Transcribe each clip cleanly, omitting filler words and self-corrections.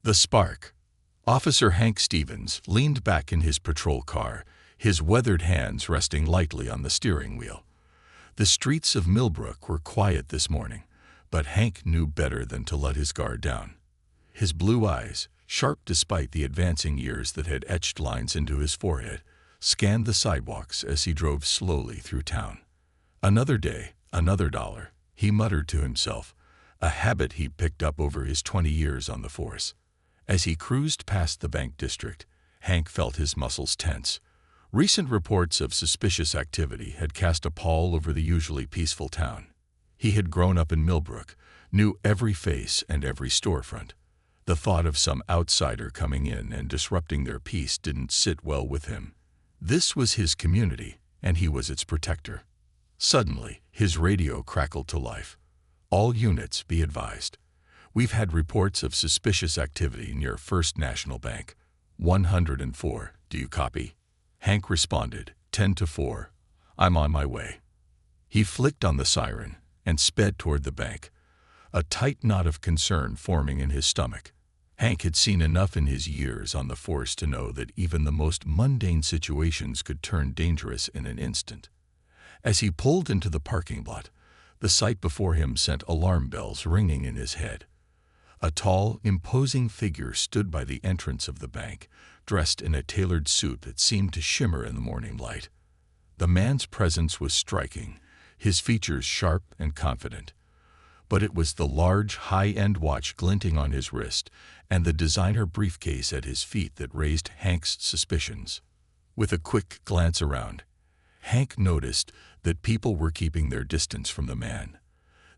The spark. Officer Hank Stevens leaned back in his patrol car, his weathered hands resting lightly on the steering wheel. The streets of Millbrook were quiet this morning, but Hank knew better than to let his guard down. His blue eyes, sharp despite the advancing years that had etched lines into his forehead, scanned the sidewalks as he drove slowly through town. Another day, another dollar, he muttered to himself, a habit he picked up over his 20 years on the force. As he cruised past the bank district, Hank felt his muscles tense. Recent reports of suspicious activity had cast a pall over the usually peaceful town. He had grown up in Millbrook, knew every face and every storefront. The thought of some outsider coming in and disrupting their peace didn't sit well with him. This was his community, and he was its protector. Suddenly, his radio crackled to life. All units, be advised. We've had reports of suspicious activity near First National Bank. 104, do you copy? Hank responded, 10-4. I'm on my way. He flicked on the siren and sped toward the bank, a tight knot of concern forming in his stomach. Hank had seen enough in his years on the force to know that even the most mundane situations could turn dangerous in an instant. As he pulled into the parking lot, the sight before him sent alarm bells ringing in his head. A tall, imposing figure stood by the entrance of the bank, dressed in a tailored suit that seemed to shimmer in the morning light. The man's presence was striking, his features sharp and confident. But it was the large, high-end watch glinting on his wrist and the designer briefcase at his feet that raised Hank's suspicions. With a quick glance around, Hank noticed that people were keeping their distance from the man,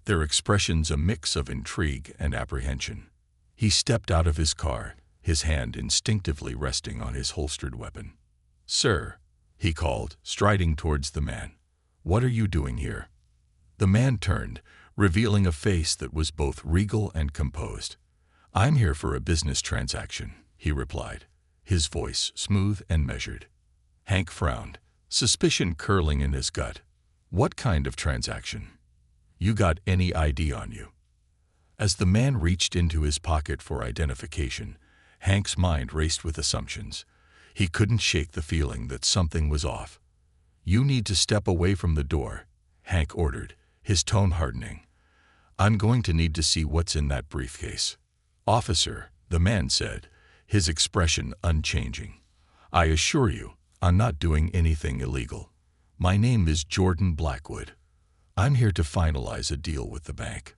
their expressions a mix of intrigue and apprehension. He stepped out of his car, his hand instinctively resting on his holstered weapon. "Sir," he called, striding towards the man. "What are you doing here?" The man turned, revealing a face that was both regal and composed. "I'm here for a business transaction," he replied, his voice smooth and measured. Hank frowned, suspicion curling in his gut. "What kind of transaction? You got any ID on you?" As the man reached into his pocket for identification, Hank's mind raced with assumptions. He couldn't shake the feeling that something was off. "You need to step away from the door," Hank ordered, his tone hardening. "I'm going to need to see what's in that briefcase." "Officer," the man said, his expression unchanging, "I assure you, I'm not doing anything illegal. My name is Jordan Blackwood. I'm here to finalize a deal with the bank."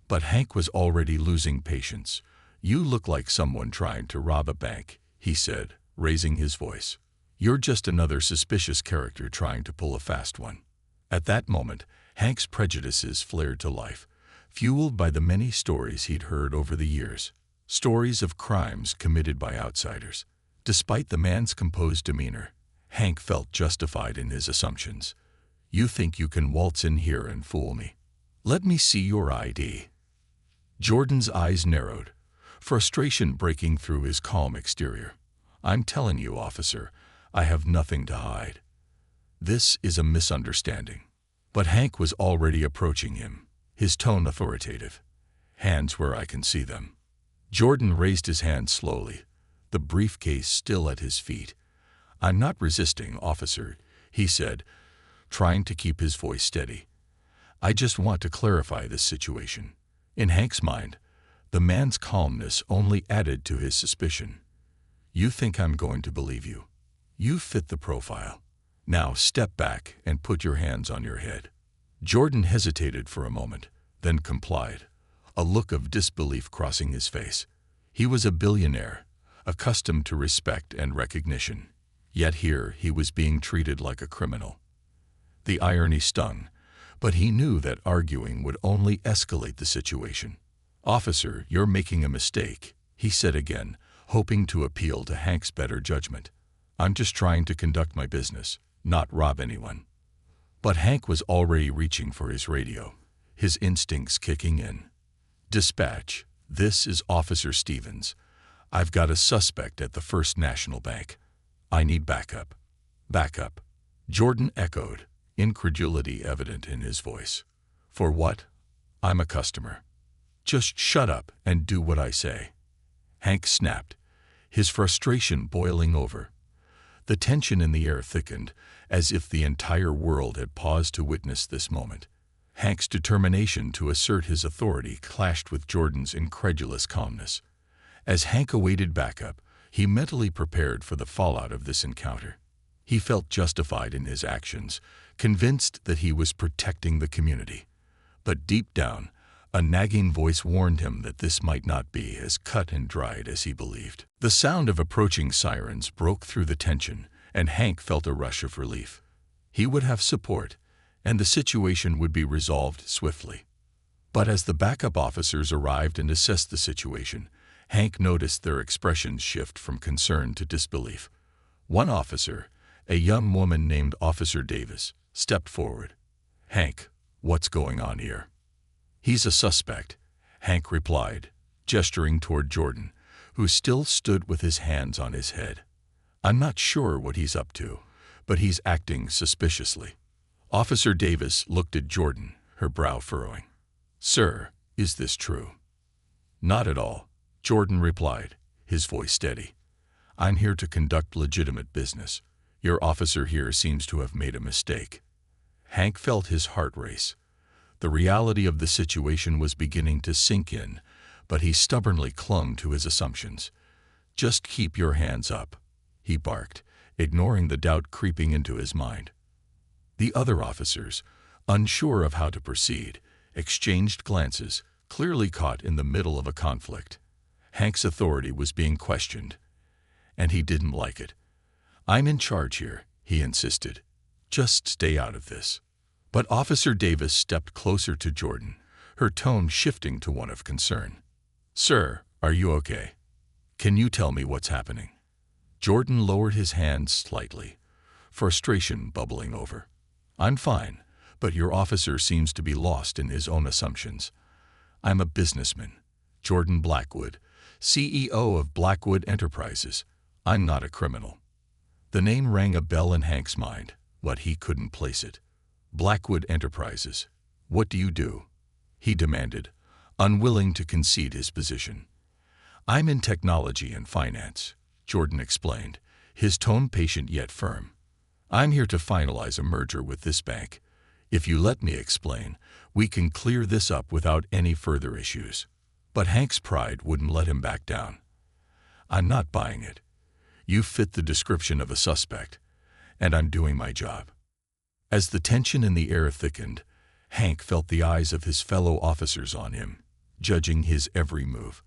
But Hank was already losing patience. "You look like someone trying to rob a bank," he said, raising his voice. "You're just another suspicious character trying to pull a fast one." At that moment, Hank's prejudices flared to life, fueled by the many stories he'd heard over the years. Stories of crimes committed by outsiders. Despite the man's composed demeanor, Hank felt justified in his assumptions. "You think you can waltz in here and fool me? Let me see your ID." Jordan's eyes narrowed, frustration breaking through his calm exterior. "I'm telling you, officer, I have nothing to hide. This is a misunderstanding." But Hank was already approaching him, his tone authoritative. "Hands where I can see them." Jordan raised his hand slowly, the briefcase still at his feet. "I'm not resisting, officer," he said, trying to keep his voice steady. "I just want to clarify this situation." In Hank's mind, the man's calmness only added to his suspicion. "You think I'm going to believe you? You fit the profile. Now step back and put your hands on your head." Jordan hesitated for a moment, then complied, a look of disbelief crossing his face. He was a billionaire, accustomed to respect and recognition. Yet here he was being treated like a criminal. The irony stung, but he knew that arguing would only escalate the situation. "Officer, you're making a mistake," he said again, hoping to appeal to Hank's better judgment. "I'm just trying to conduct my business, not rob anyone." But Hank was already reaching for his radio, his instincts kicking in. "Dispatch, this is Officer Stevens. I've got a suspect at the First National Bank. I need backup." "Backup?" Jordan echoed, incredulity evident in his voice. "For what? I'm a customer. Just shut up and do what I say." Hank snapped, his frustration boiling over. The tension in the air thickened, as if the entire world had paused to witness this moment. Hank's determination to assert his authority clashed with Jordan's incredulous calmness. As Hank awaited backup, he mentally prepared for the fallout of this encounter. He felt justified in his actions, convinced that he was protecting the community. But deep down, a nagging voice warned him that this might not be as cut and dried as he believed. The sound of approaching sirens broke through the tension, and Hank felt a rush of relief. He would have support, and the situation would be resolved swiftly. But as the backup officers arrived and assessed the situation, Hank noticed their expressions shift from concern to disbelief. One officer, a young woman named Officer Davis, stepped forward. "Hank, what's going on here?" "He's a suspect," Hank replied, gesturing toward Jordan, who still stood with his hands on his head. "I'm not sure what he's up to, but he's acting suspiciously." Officer Davis looked at Jordan, her brow furrowing. "Sir, is this true?" "Not at all," Jordan replied, his voice steady. "I'm here to conduct legitimate business. Your officer here seems to have made a mistake." Hank felt his heart race. The reality of the situation was beginning to sink in, but he stubbornly clung to his assumptions. "Just keep your hands up," he barked, ignoring the doubt creeping into his mind. The other officers, unsure of how to proceed, exchanged glances, clearly caught in the middle of a conflict. Hank's authority was being questioned, and he didn't like it. "I'm in charge here," he insisted. "Just stay out of this." But Officer Davis stepped closer to Jordan, her tone shifting to one of concern. "Sir, are you okay? Can you tell me what's happening?" Jordan lowered his hands slightly, frustration bubbling over. "I'm fine, but your officer seems to be lost in his own assumptions. I'm a businessman, Jordan Blackwood, CEO of Blackwood Enterprises. I'm not a criminal." The name rang a bell in Hank's mind, but he couldn't place it. "Blackwood Enterprises. What do you do?" he demanded, unwilling to concede his position. "I'm in technology and finance," Jordan explained, his tone patient yet firm. "I'm here to finalize a merger with this bank. If you let me explain, we can clear this up without any further issues." But Hank's pride wouldn't let him back down. "I'm not buying it. You fit the description of a suspect, and I'm doing my job." As the tension in the air thickened, Hank felt the eyes of his fellow officers on him, judging his every move.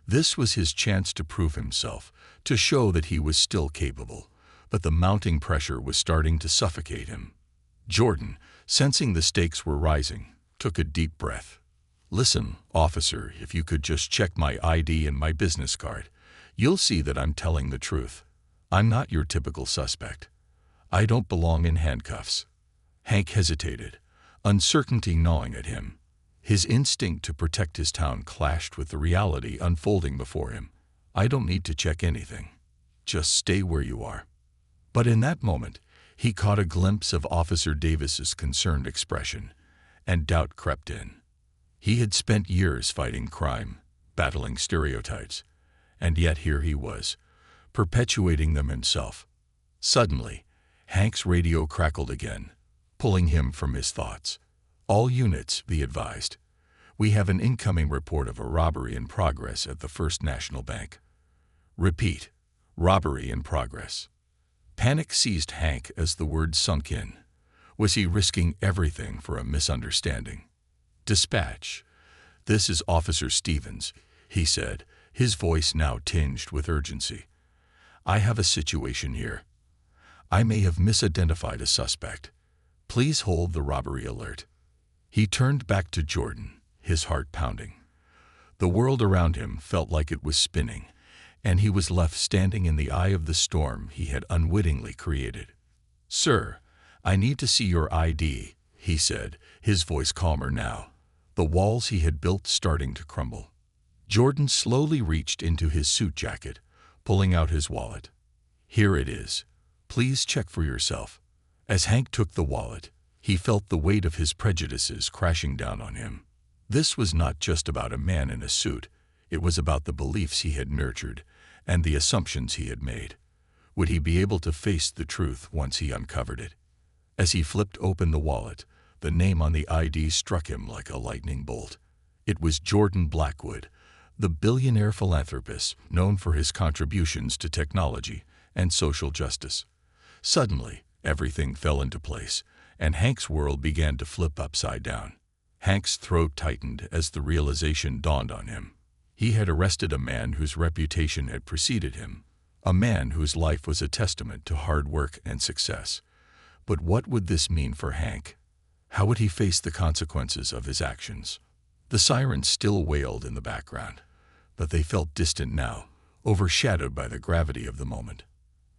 This was his chance to prove himself, to show that he was still capable, but the mounting pressure was starting to suffocate him. Jordan, sensing the stakes were rising, took a deep breath. "Listen, officer, if you could just check my ID and my business card, you'll see that I'm telling the truth. I'm not your typical suspect. I don't belong in handcuffs." Hank hesitated, uncertainty gnawing at him. His instinct to protect his town clashed with the reality unfolding before him. "I don't need to check anything. Just stay where you are." But in that moment, he caught a glimpse of Officer Davis's concerned expression, and doubt crept in. He had spent years fighting crime, battling stereotypes, and yet here he was, perpetuating them himself. Suddenly, Hank's radio crackled again, pulling him from his thoughts. "All units," he advised. "We have an incoming report of a robbery in progress at the First National Bank." "Repeat, robbery in progress." Panic seized Hank as the word sunk in. Was he risking everything for a misunderstanding? "Dispatch. This is Officer Stevens," he said, his voice now tinged with urgency. "I have a situation here. I may have misidentified a suspect. Please hold the robbery alert." He turned back to Jordan, his heart pounding. The world around him felt like it was spinning, and he was left standing in the eye of the storm he had unwittingly created. "Sir, I need to see your ID," he said, his voice calmer now, the walls he had built starting to crumble. Jordan slowly reached into his suit jacket, pulling out his wallet. "Here it is. Please check for yourself." As Hank took the wallet, he felt the weight of his prejudices crashing down on him. This was not just about a man in a suit. It was about the beliefs he had nurtured and the assumptions he had made. Would he be able to face the truth once he uncovered it? As he flipped open the wallet, the name on the ID struck him like a lightning bolt. It was Jordan Blackwood, the billionaire philanthropist known for his contributions to technology and social justice. Suddenly, everything fell into place, and Hank's world began to flip upside down. Hank's throat tightened as the realization dawned on him. He had arrested a man whose reputation had preceded him, a man whose life was a testament to hard work and success. But what would this mean for Hank? How would he face the consequences of his actions? The sirens still wailed in the background, but they felt distant now, overshadowed by the gravity of the moment.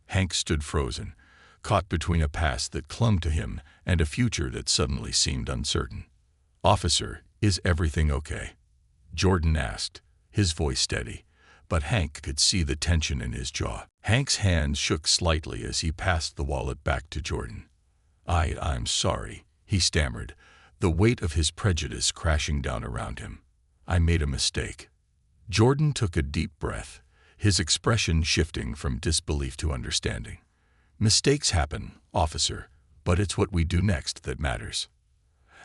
Hank stood frozen, caught between a past that clung to him and a future that suddenly seemed uncertain. "Officer, is everything okay?" Jordan asked, his voice steady, but Hank could see the tension in his jaw. Hank's hands shook slightly as he passed the wallet back to Jordan. I'm sorry," he stammered, the weight of his prejudice crashing down around him. "I made a mistake." Jordan took a deep breath, his expression shifting from disbelief to understanding. "Mistakes happen, officer, but it's what we do next that matters."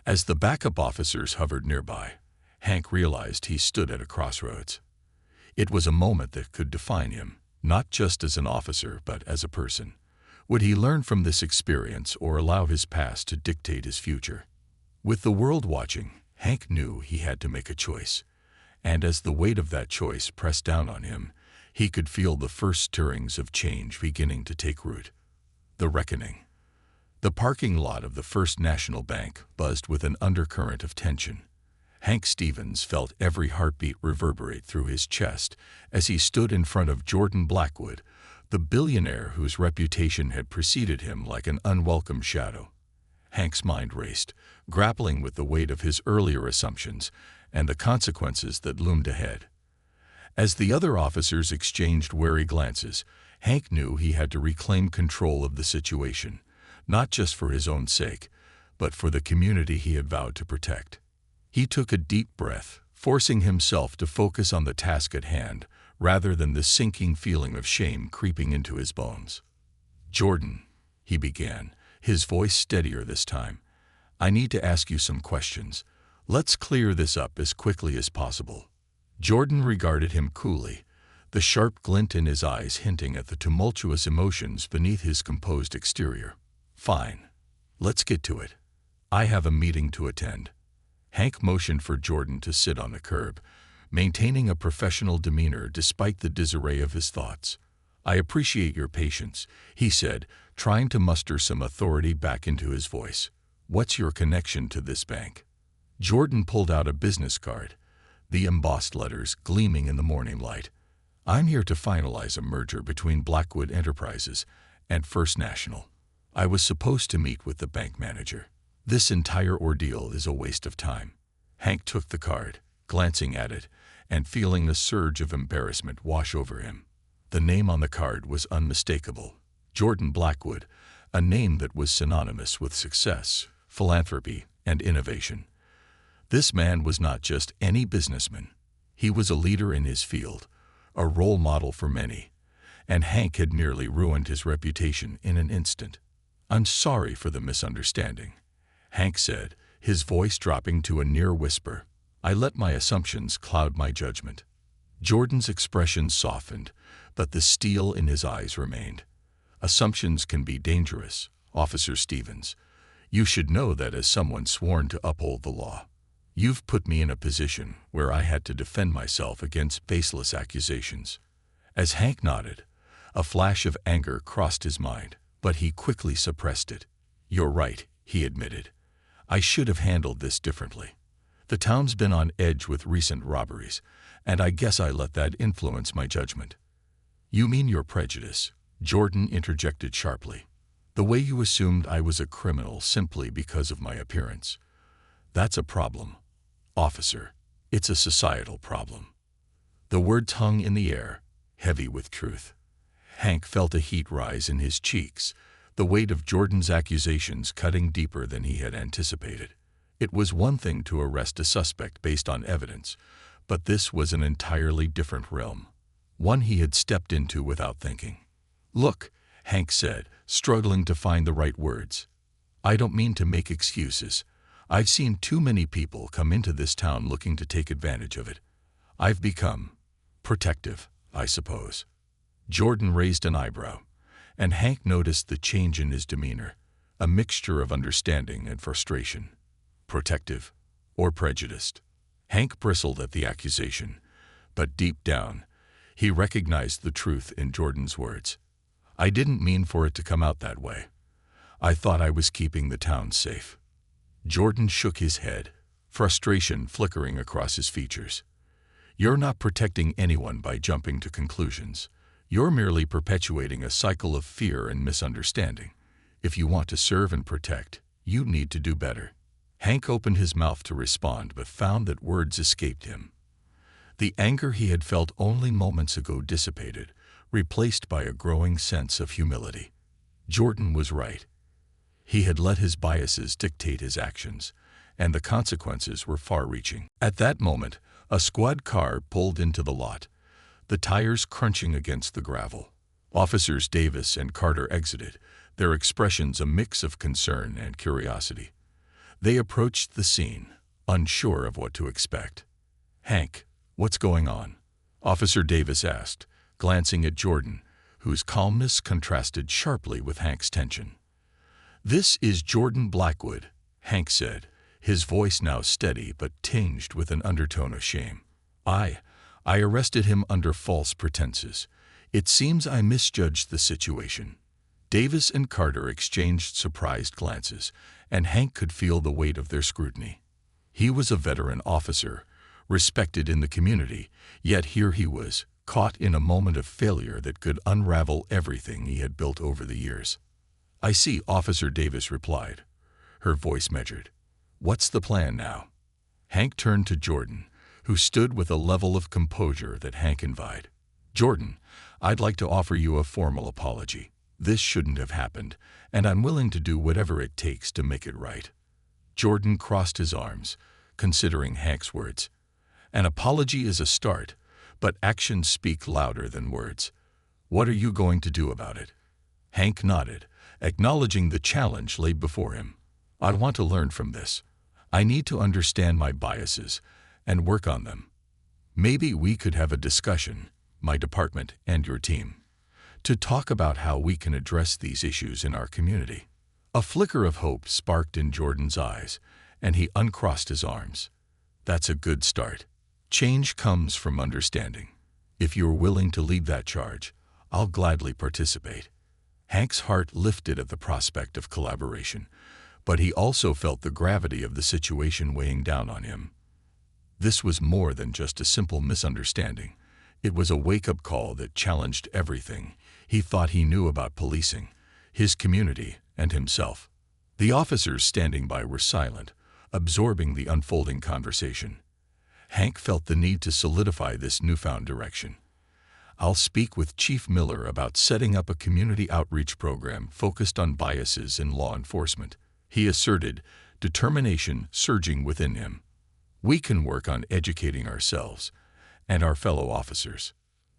As the backup officers hovered nearby, Hank realized he stood at a crossroads. It was a moment that could define him, not just as an officer but as a person. Would he learn from this experience or allow his past to dictate his future? With the world watching, Hank knew he had to make a choice. And as the weight of that choice pressed down on him, he could feel the first stirrings of change beginning to take root. The reckoning. The parking lot of the First National Bank buzzed with an undercurrent of tension. Hank Stevens felt every heartbeat reverberate through his chest as he stood in front of Jordan Blackwood, the billionaire whose reputation had preceded him like an unwelcome shadow. Hank's mind raced, grappling with the weight of his earlier assumptions and the consequences that loomed ahead. As the other officers exchanged wary glances, Hank knew he had to reclaim control of the situation, not just for his own sake, but for the community he had vowed to protect. He took a deep breath, forcing himself to focus on the task at hand, rather than the sinking feeling of shame creeping into his bones. "Jordan," he began, his voice steadier this time, "I need to ask you some questions. Let's clear this up as quickly as possible." Jordan regarded him coolly, the sharp glint in his eyes hinting at the tumultuous emotions beneath his composed exterior. "Fine. Let's get to it. I have a meeting to attend." Hank motioned for Jordan to sit on the curb, maintaining a professional demeanor despite the disarray of his thoughts. "I appreciate your patience," he said, trying to muster some authority back into his voice. "What's your connection to this bank?" Jordan pulled out a business card, the embossed letters gleaming in the morning light. "I'm here to finalize a merger between Blackwood Enterprises and First National. I was supposed to meet with the bank manager. This entire ordeal is a waste of time." Hank took the card, glancing at it, and feeling a surge of embarrassment wash over him. The name on the card was unmistakable. Jordan Blackwood, a name that was synonymous with success, philanthropy, and innovation. This man was not just any businessman. He was a leader in his field, a role model for many, and Hank had nearly ruined his reputation in an instant. "I'm sorry for the misunderstanding," Hank said, his voice dropping to a near whisper. "I let my assumptions cloud my judgment." Jordan's expression softened, but the steel in his eyes remained. "Assumptions can be dangerous, Officer Stevens. You should know that as someone sworn to uphold the law. You've put me in a position where I had to defend myself against baseless accusations." As Hank nodded, a flash of anger crossed his mind, but he quickly suppressed it. "You're right," he admitted. "I should have handled this differently. The town's been on edge with recent robberies, and I guess I let that influence my judgment." "You mean your prejudice?" Jordan interjected sharply. "The way you assumed I was a criminal simply because of my appearance. That's a problem, officer. It's a societal problem." The words hung in the air, heavy with truth. Hank felt a heat rise in his cheeks, the weight of Jordan's accusations cutting deeper than he had anticipated. It was one thing to arrest a suspect based on evidence, But this was an entirely different realm, one he had stepped into without thinking. "Look," Hank said, struggling to find the right words. "I don't mean to make excuses. I've seen too many people come into this town looking to take advantage of it. I've become protective, I suppose." Jordan raised an eyebrow, and Hank noticed the change in his demeanor, a mixture of understanding and frustration. Protective or prejudiced? Hank bristled at the accusation, but deep down, he recognized the truth in Jordan's words. "I didn't mean for it to come out that way. I thought I was keeping the town safe." Jordan shook his head, frustration flickering across his features. "You're not protecting anyone by jumping to conclusions. You're merely perpetuating a cycle of fear and misunderstanding. If you want to serve and protect, you need to do better." Hank opened his mouth to respond but found that words escaped him. The anger he had felt only moments ago dissipated, replaced by a growing sense of humility. Jordan was right. He had let his biases dictate his actions, and the consequences were far-reaching. At that moment, a squad car pulled into the lot, the tires crunching against the gravel. Officers Davis and Carter exited, their expressions a mix of concern and curiosity. They approached the scene, unsure of what to expect. "Hank, what's going on?" Officer Davis asked, glancing at Jordan, whose calmness contrasted sharply with Hank's tension. "This is Jordan Blackwood," Hank said, his voice now steady but tinged with an undertone of shame. I arrested him under false pretenses. It seems I misjudged the situation." Davis and Carter exchanged surprised glances, and Hank could feel the weight of their scrutiny. He was a veteran officer, respected in the community, yet here he was, caught in a moment of failure that could unravel everything he had built over the years. "I see," Officer Davis replied, her voice measured. "What's the plan now?" Hank turned to Jordan, who stood with a level of composure that Hank envied. "Jordan, I'd like to offer you a formal apology. This shouldn't have happened, and I'm willing to do whatever it takes to make it right." Jordan crossed his arms, considering Hank's words. "An apology is a start, but actions speak louder than words. What are you going to do about it?" Hank nodded, acknowledging the challenge laid before him. "I want to learn from this. I need to understand my biases and work on them. Maybe we could have a discussion, my department and your team, to talk about how we can address these issues in our community." A flicker of hope sparked in Jordan's eyes, and he uncrossed his arms. "That's a good start. Change comes from understanding. If you're willing to lead that charge, I'll gladly participate." Hank's heart lifted at the prospect of collaboration, but he also felt the gravity of the situation weighing down on him. This was more than just a simple misunderstanding. It was a wake-up call that challenged everything he thought he knew about policing, his community, and himself. The officers standing by were silent, absorbing the unfolding conversation. Hank felt the need to solidify this newfound direction. "I'll speak with Chief Miller about setting up a community outreach program focused on biases in law enforcement," he asserted, determination surging within him. "We can work on educating ourselves and our fellow officers."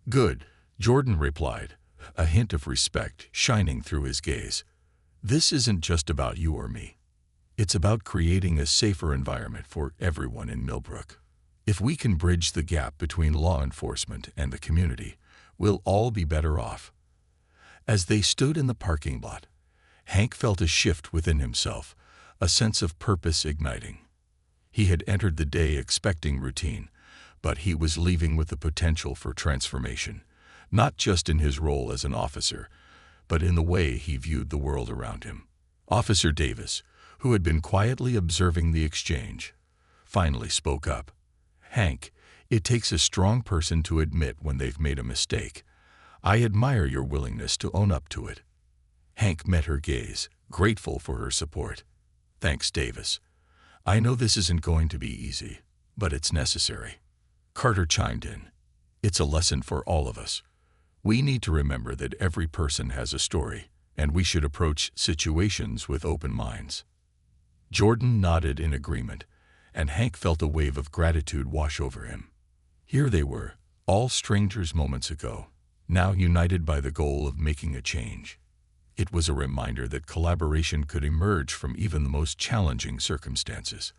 "Good," Jordan replied, a hint of respect shining through his gaze. "This isn't just about you or me. It's about creating a safer environment for everyone in Millbrook. If we can bridge the gap between law enforcement and the community, we'll all be better off." As they stood in the parking lot, Hank felt a shift within himself, a sense of purpose igniting. He had entered the day expecting routine, but he was leaving with the potential for transformation, not just in his role as an officer, but in the way he viewed the world around him. Officer Davis, who had been quietly observing the exchange, finally spoke up. "Hank, it takes a strong person to admit when they've made a mistake. I admire your willingness to own up to it." Hank met her gaze, grateful for her support. "Thanks, Davis. I know this isn't going to be easy, but it's necessary." Carter chimed in. "It's a lesson for all of us. We need to remember that every person has a story, and we should approach situations with open minds." Jordan nodded in agreement, and Hank felt a wave of gratitude wash over him. Here they were, all strangers moments ago, now united by the goal of making a change. It was a reminder that collaboration could emerge from even the most challenging circumstances.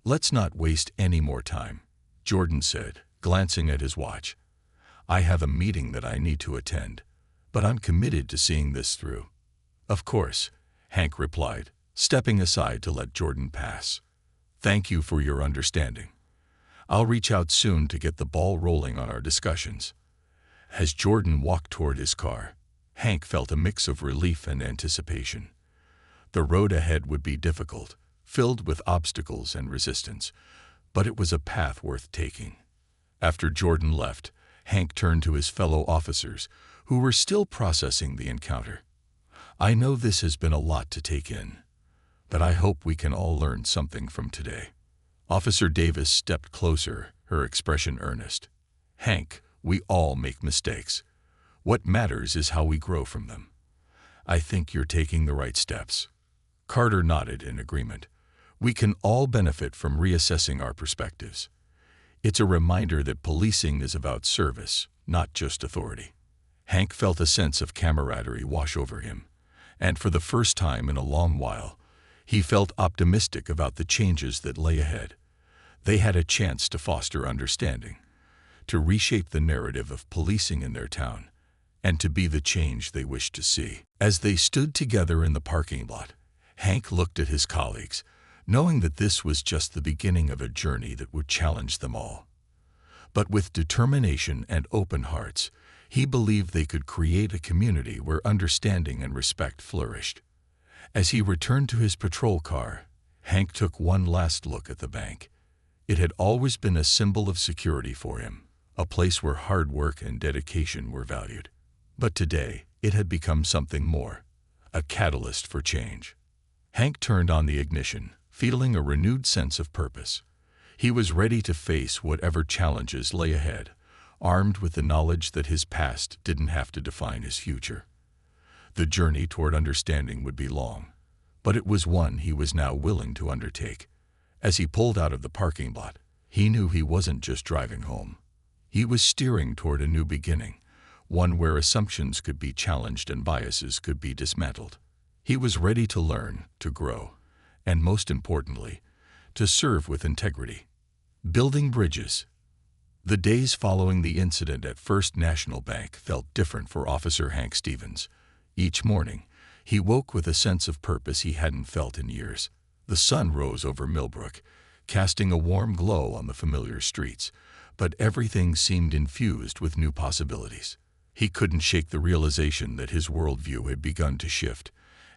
"Let's not waste any more time," Jordan said, glancing at his watch. "I have a meeting that I need to attend, but I'm committed to seeing this through." "Of course," Hank replied, stepping aside to let Jordan pass. "Thank you for your understanding. I'll reach out soon to get the ball rolling on our discussions." As Jordan walked toward his car, Hank felt a mix of relief and anticipation. The road ahead would be difficult, filled with obstacles and resistance, but it was a path worth taking. After Jordan left, Hank turned to his fellow officers, who were still processing the encounter. "I know this has been a lot to take in, but I hope we can all learn something from today." Officer Davis stepped closer, her expression earnest. "Hank, we all make mistakes. What matters is how we grow from them. I think you're taking the right steps." Carter nodded in agreement. "We can all benefit from reassessing our perspectives. It's a reminder that policing is about service, not just authority." Hank felt a sense of camaraderie wash over him, and for the first time in a long while, he felt optimistic about the changes that lay ahead. They had a chance to foster understanding, to reshape the narrative of policing in their town, and to be the change they wished to see. As they stood together in the parking lot, Hank looked at his colleagues, knowing that this was just the beginning of a journey that would challenge them all. But with determination and open hearts, he believed they could create a community where understanding and respect flourished. As he returned to his patrol car, Hank took one last look at the bank. It had always been a symbol of security for him, a place where hard work and dedication were valued. But today, it had become something more, a catalyst for change. Hank turned on the ignition, feeling a renewed sense of purpose. He was ready to face whatever challenges lay ahead, armed with the knowledge that his past didn't have to define his future. The journey toward understanding would be long, but it was one he was now willing to undertake. As he pulled out of the parking lot, he knew he wasn't just driving home. He was steering toward a new beginning, one where assumptions could be challenged and biases could be dismantled. He was ready to learn, to grow, and most importantly, to serve with integrity. Building bridges. The days following the incident at First National Bank felt different for Officer Hank Stevens. Each morning, he woke with a sense of purpose he hadn't felt in years. The sun rose over Millbrook, casting a warm glow on the familiar streets, but everything seemed infused with new possibilities. He couldn't shake the realization that his worldview had begun to shift,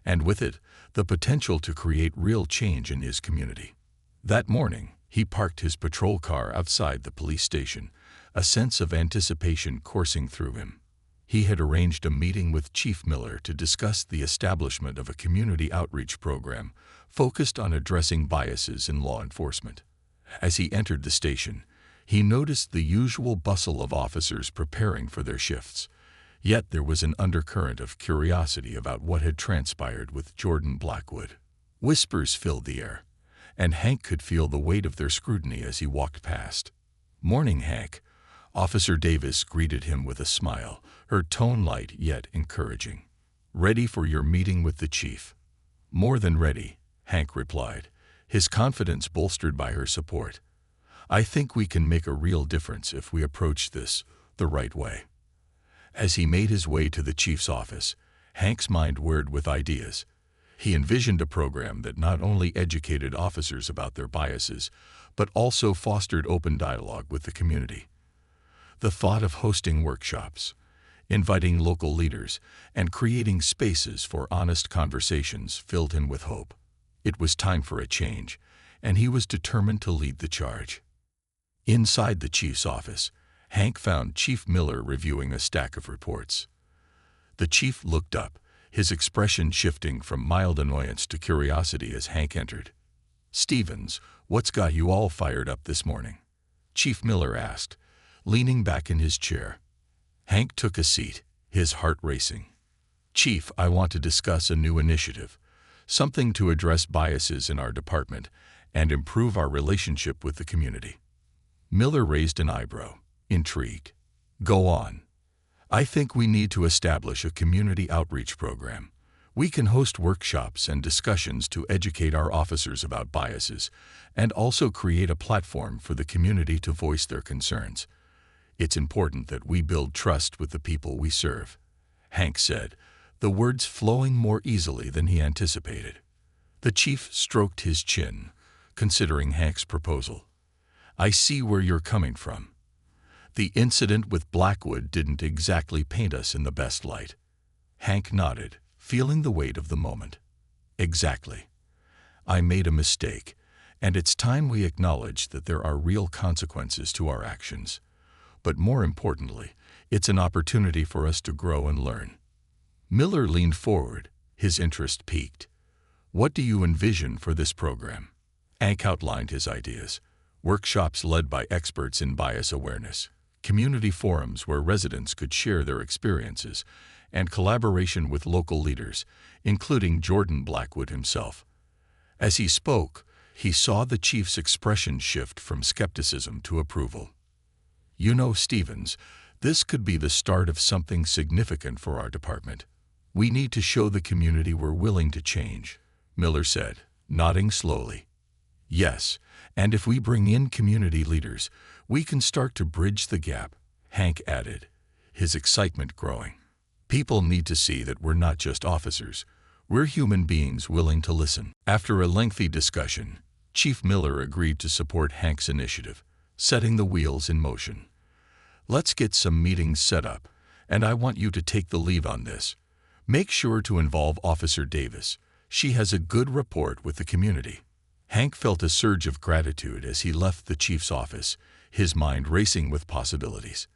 and with it, the potential to create real change in his community. That morning, he parked his patrol car outside the police station, a sense of anticipation coursing through him. He had arranged a meeting with Chief Miller to discuss the establishment of a community outreach program focused on addressing biases in law enforcement. As he entered the station, he noticed the usual bustle of officers preparing for their shifts. Yet there was an undercurrent of curiosity about what had transpired with Jordan Blackwood. Whispers filled the air, and Hank could feel the weight of their scrutiny as he walked past. "Morning, Hank." Officer Davis greeted him with a smile, her tone light yet encouraging. "Ready for your meeting with the chief?" "More than ready," Hank replied, his confidence bolstered by her support. "I think we can make a real difference if we approach this the right way." As he made his way to the chief's office, Hank's mind whirred with ideas. He envisioned a program that not only educated officers about their biases, but also fostered open dialogue with the community. The thought of hosting workshops, inviting local leaders, and creating spaces for honest conversations filled him with hope. It was time for a change, and he was determined to lead the charge. Inside the chief's office, Hank found Chief Miller reviewing a stack of reports. The chief looked up, his expression shifting from mild annoyance to curiosity as Hank entered. "Stevens, what's got you all fired up this morning?" Chief Miller asked, leaning back in his chair. Hank took a seat, his heart racing. "Chief, I want to discuss a new initiative, something to address biases in our department and improve our relationship with the community." Miller raised an eyebrow, Intrigued. Go on. I think we need to establish a community outreach program. We can host workshops and discussions to educate our officers about biases and also create a platform for the community to voice their concerns. It's important that we build trust with the people we serve, Hank said, the words flowing more easily than he anticipated. The chief stroked his chin, considering Hank's proposal. I see where you're coming from. The incident with Blackwood didn't exactly paint us in the best light. Hank nodded, feeling the weight of the moment. Exactly. I made a mistake, and it's time we acknowledge that there are real consequences to our actions. But more importantly, it's an opportunity for us to grow and learn. Miller leaned forward, his interest piqued. What do you envision for this program? Hank outlined his ideas. Workshops led by experts in bias awareness, community forums where residents could share their experiences, and collaboration with local leaders, including Jordan Blackwood himself. As he spoke, he saw the chief's expression shift from skepticism to approval. You know, Stevens, this could be the start of something significant for our department. We need to show the community we're willing to change, Miller said, nodding slowly. Yes, and if we bring in community leaders, we can start to bridge the gap, Hank added, his excitement growing. People need to see that we're not just officers. We're human beings willing to listen. After a lengthy discussion, Chief Miller agreed to support Hank's initiative, setting the wheels in motion. Let's get some meetings set up, and I want you to take the lead on this. Make sure to involve Officer Davis. She has a good rapport with the community. Hank felt a surge of gratitude as he left the chief's office, his mind racing with possibilities.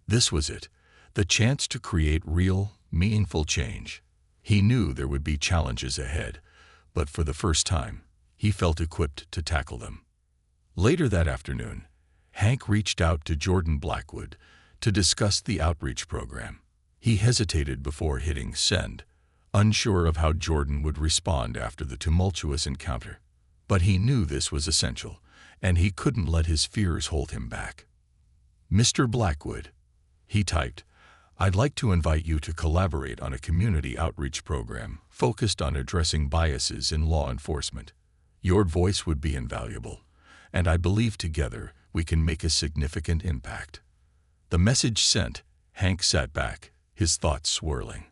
This was it, the chance to create real, meaningful change. He knew there would be challenges ahead, but for the first time, he felt equipped to tackle them. Later that afternoon, Hank reached out to Jordan Blackwood to discuss the outreach program. He hesitated before hitting send, unsure of how Jordan would respond after the tumultuous encounter. But he knew this was essential, and he couldn't let his fears hold him back. Mr. Blackwood, he typed, I'd like to invite you to collaborate on a community outreach program focused on addressing biases in law enforcement. Your voice would be invaluable, and I believe together we can make a significant impact. The message sent, Hank sat back, his thoughts swirling.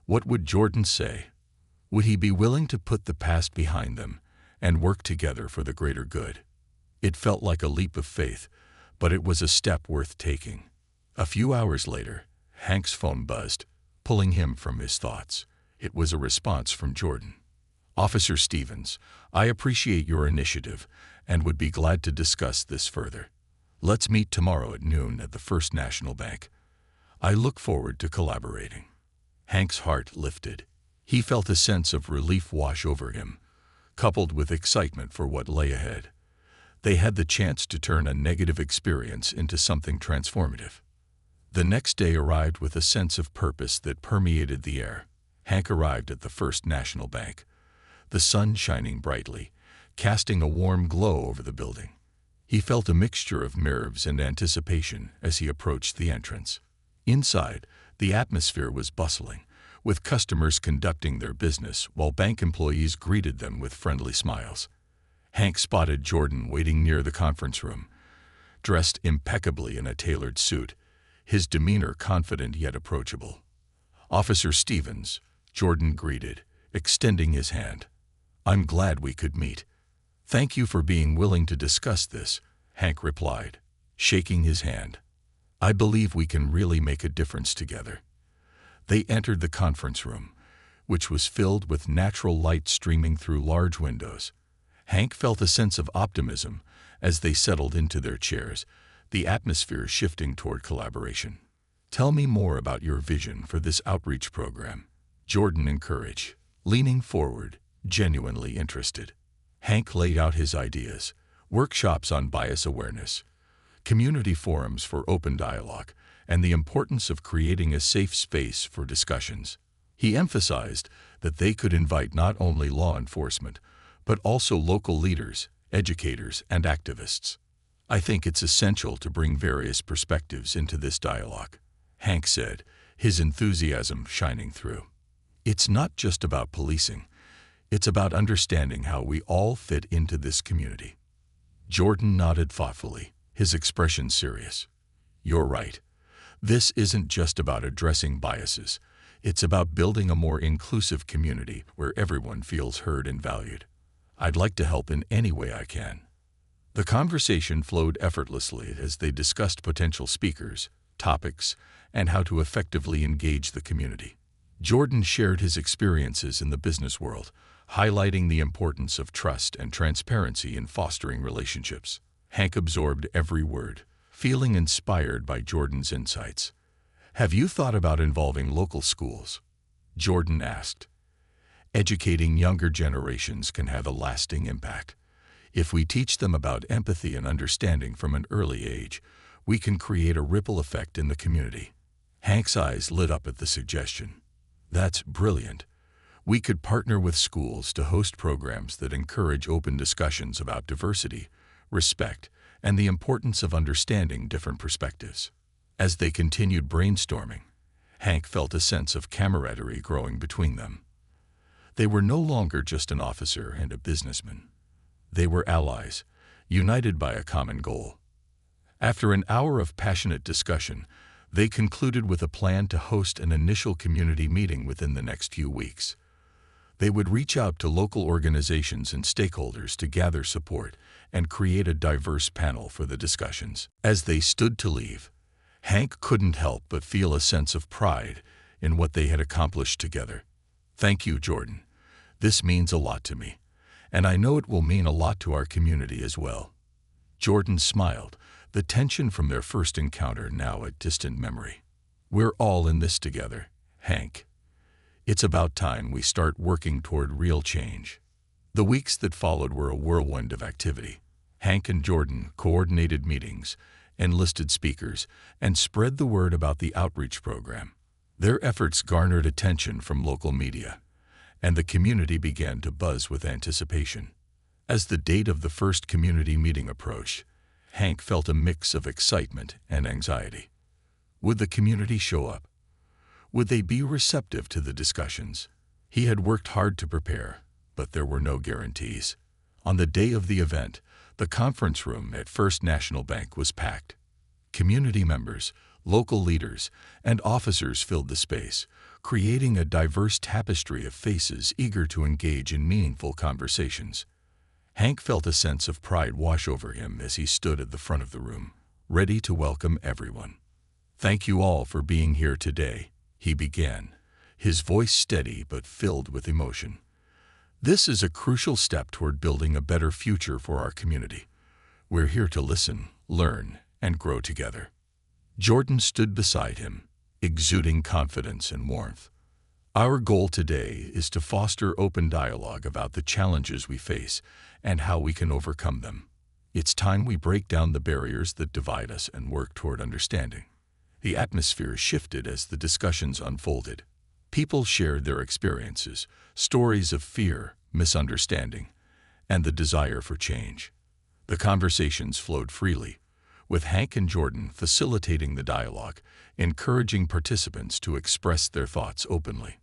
What would Jordan say? Would he be willing to put the past behind them and work together for the greater good? It felt like a leap of faith, but it was a step worth taking. A few hours later, Hank's phone buzzed, pulling him from his thoughts. It was a response from Jordan. Officer Stevens, I appreciate your initiative and would be glad to discuss this further. Let's meet tomorrow at noon at the First National Bank. I look forward to collaborating. Hank's heart lifted. He felt a sense of relief wash over him, coupled with excitement for what lay ahead. They had the chance to turn a negative experience into something transformative. The next day arrived with a sense of purpose that permeated the air. Hank arrived at the First National Bank, the sun shining brightly, casting a warm glow over the building. He felt a mixture of nerves and anticipation as he approached the entrance. Inside, the atmosphere was bustling, with customers conducting their business while bank employees greeted them with friendly smiles. Hank spotted Jordan waiting near the conference room, dressed impeccably in a tailored suit, his demeanor confident yet approachable. Officer Stevens, Jordan greeted, extending his hand. I'm glad we could meet. Thank you for being willing to discuss this, Hank replied, shaking his hand. I believe we can really make a difference together. They entered the conference room, which was filled with natural light streaming through large windows. Hank felt a sense of optimism as they settled into their chairs, the atmosphere shifting toward collaboration. Tell me more about your vision for this outreach program, Jordan encouraged, leaning forward, genuinely interested. Hank laid out his ideas: workshops on bias awareness, community forums for open dialogue, and the importance of creating a safe space for discussions. He emphasized that they could invite not only law enforcement, but also local leaders, educators, and activists. I think it's essential to bring various perspectives into this dialogue, Hank said, his enthusiasm shining through. It's not just about policing. It's about understanding how we all fit into this community. Jordan nodded thoughtfully, his expression serious. You're right. This isn't just about addressing biases. It's about building a more inclusive community where everyone feels heard and valued. I'd like to help in any way I can. The conversation flowed effortlessly as they discussed potential speakers, topics, and how to effectively engage the community. Jordan shared his experiences in the business world, highlighting the importance of trust and transparency in fostering relationships. Hank absorbed every word, feeling inspired by Jordan's insights. Have you thought about involving local schools? Jordan asked. Educating younger generations can have a lasting impact. If we teach them about empathy and understanding from an early age, we can create a ripple effect in the community. Hank's eyes lit up at the suggestion. That's brilliant. We could partner with schools to host programs that encourage open discussions about diversity, respect, and the importance of understanding different perspectives. As they continued brainstorming, Hank felt a sense of camaraderie growing between them. They were no longer just an officer and a businessman. They were allies, united by a common goal. After an hour of passionate discussion, they concluded with a plan to host an initial community meeting within the next few weeks. They would reach out to local organizations and stakeholders to gather support and create a diverse panel for the discussions. As they stood to leave, Hank couldn't help but feel a sense of pride in what they had accomplished together. Thank you, Jordan. This means a lot to me, and I know it will mean a lot to our community as well. Jordan smiled, the tension from their first encounter now a distant memory. We're all in this together, Hank. It's about time we start working toward real change. The weeks that followed were a whirlwind of activity. Hank and Jordan coordinated meetings, enlisted speakers, and spread the word about the outreach program. Their efforts garnered attention from local media, and the community began to buzz with anticipation. As the date of the first community meeting approached, Hank felt a mix of excitement and anxiety. Would the community show up? Would they be receptive to the discussions? He had worked hard to prepare, but there were no guarantees. On the day of the event, the conference room at First National Bank was packed. Community members, local leaders, and officers filled the space, creating a diverse tapestry of faces eager to engage in meaningful conversations. Hank felt a sense of pride wash over him as he stood at the front of the room, ready to welcome everyone. Thank you all for being here today, he began, his voice steady but filled with emotion. This is a crucial step toward building a better future for our community. We're here to listen, learn, and grow together. Jordan stood beside him, exuding confidence and warmth. Our goal today is to foster open dialogue about the challenges we face and how we can overcome them. It's time we break down the barriers that divide us and work toward understanding. The atmosphere shifted as the discussions unfolded. People shared their experiences, stories of fear, misunderstanding, and the desire for change. The conversations flowed freely, with Hank and Jordan facilitating the dialogue, encouraging participants to express their thoughts openly.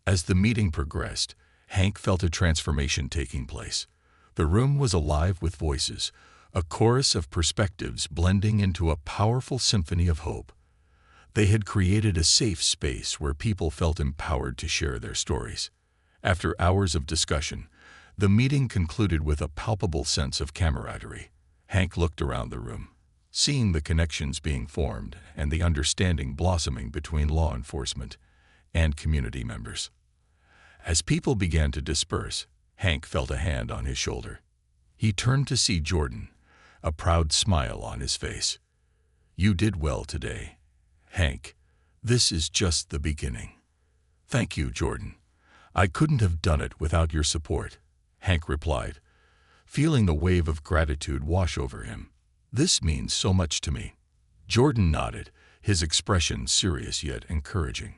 As the meeting progressed, Hank felt a transformation taking place. The room was alive with voices, a chorus of perspectives blending into a powerful symphony of hope. They had created a safe space where people felt empowered to share their stories. After hours of discussion, the meeting concluded with a palpable sense of camaraderie. Hank looked around the room, seeing the connections being formed and the understanding blossoming between law enforcement and community members. As people began to disperse, Hank felt a hand on his shoulder. He turned to see Jordan, a proud smile on his face. You did well today, Hank. This is just the beginning. Thank you, Jordan. I couldn't have done it without your support, Hank replied, feeling the wave of gratitude wash over him. This means so much to me. Jordan nodded, his expression serious yet encouraging.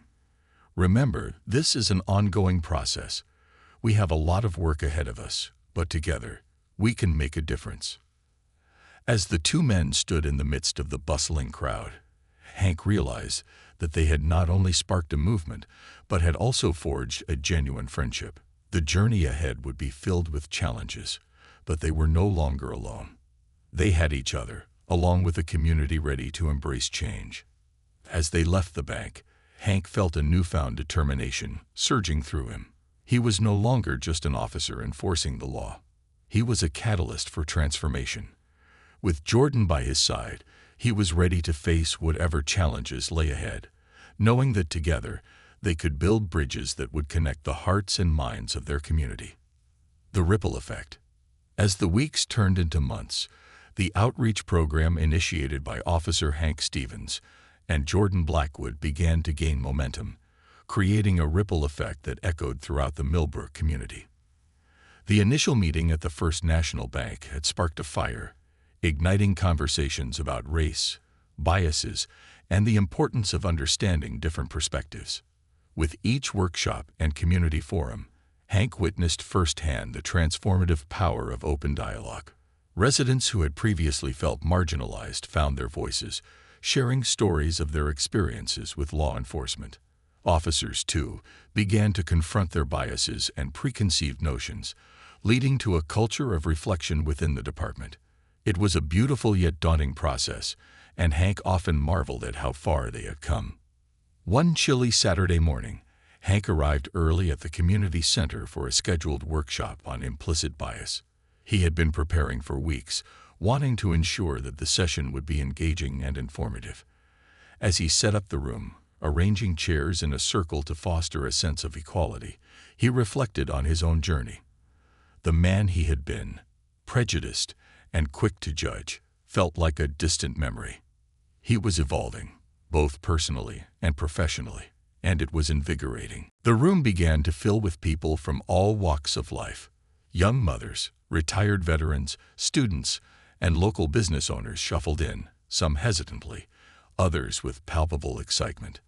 Remember, this is an ongoing process. We have a lot of work ahead of us, but together, we can make a difference. As the two men stood in the midst of the bustling crowd, Hank realized that they had not only sparked a movement, but had also forged a genuine friendship. The journey ahead would be filled with challenges, but they were no longer alone. They had each other, along with a community ready to embrace change. As they left the bank, Hank felt a newfound determination surging through him. He was no longer just an officer enforcing the law. He was a catalyst for transformation. With Jordan by his side, he was ready to face whatever challenges lay ahead, knowing that together they could build bridges that would connect the hearts and minds of their community. The ripple effect. As the weeks turned into months, the outreach program initiated by Officer Hank Stevens and Jordan Blackwood began to gain momentum, creating a ripple effect that echoed throughout the Millbrook community. The initial meeting at the First National Bank had sparked a fire, igniting conversations about race, biases, and the importance of understanding different perspectives. With each workshop and community forum, Hank witnessed firsthand the transformative power of open dialogue. Residents who had previously felt marginalized found their voices, sharing stories of their experiences with law enforcement. Officers, too, began to confront their biases and preconceived notions, leading to a culture of reflection within the department. It was a beautiful yet daunting process, and Hank often marveled at how far they had come. One chilly Saturday morning, Hank arrived early at the community center for a scheduled workshop on implicit bias. He had been preparing for weeks, wanting to ensure that the session would be engaging and informative. As he set up the room, arranging chairs in a circle to foster a sense of equality, he reflected on his own journey. The man he had been, prejudiced and quick to judge, felt like a distant memory. He was evolving, both personally and professionally, and it was invigorating. The room began to fill with people from all walks of life. Young mothers, retired veterans, students, and local business owners shuffled in, some hesitantly, others with palpable excitement.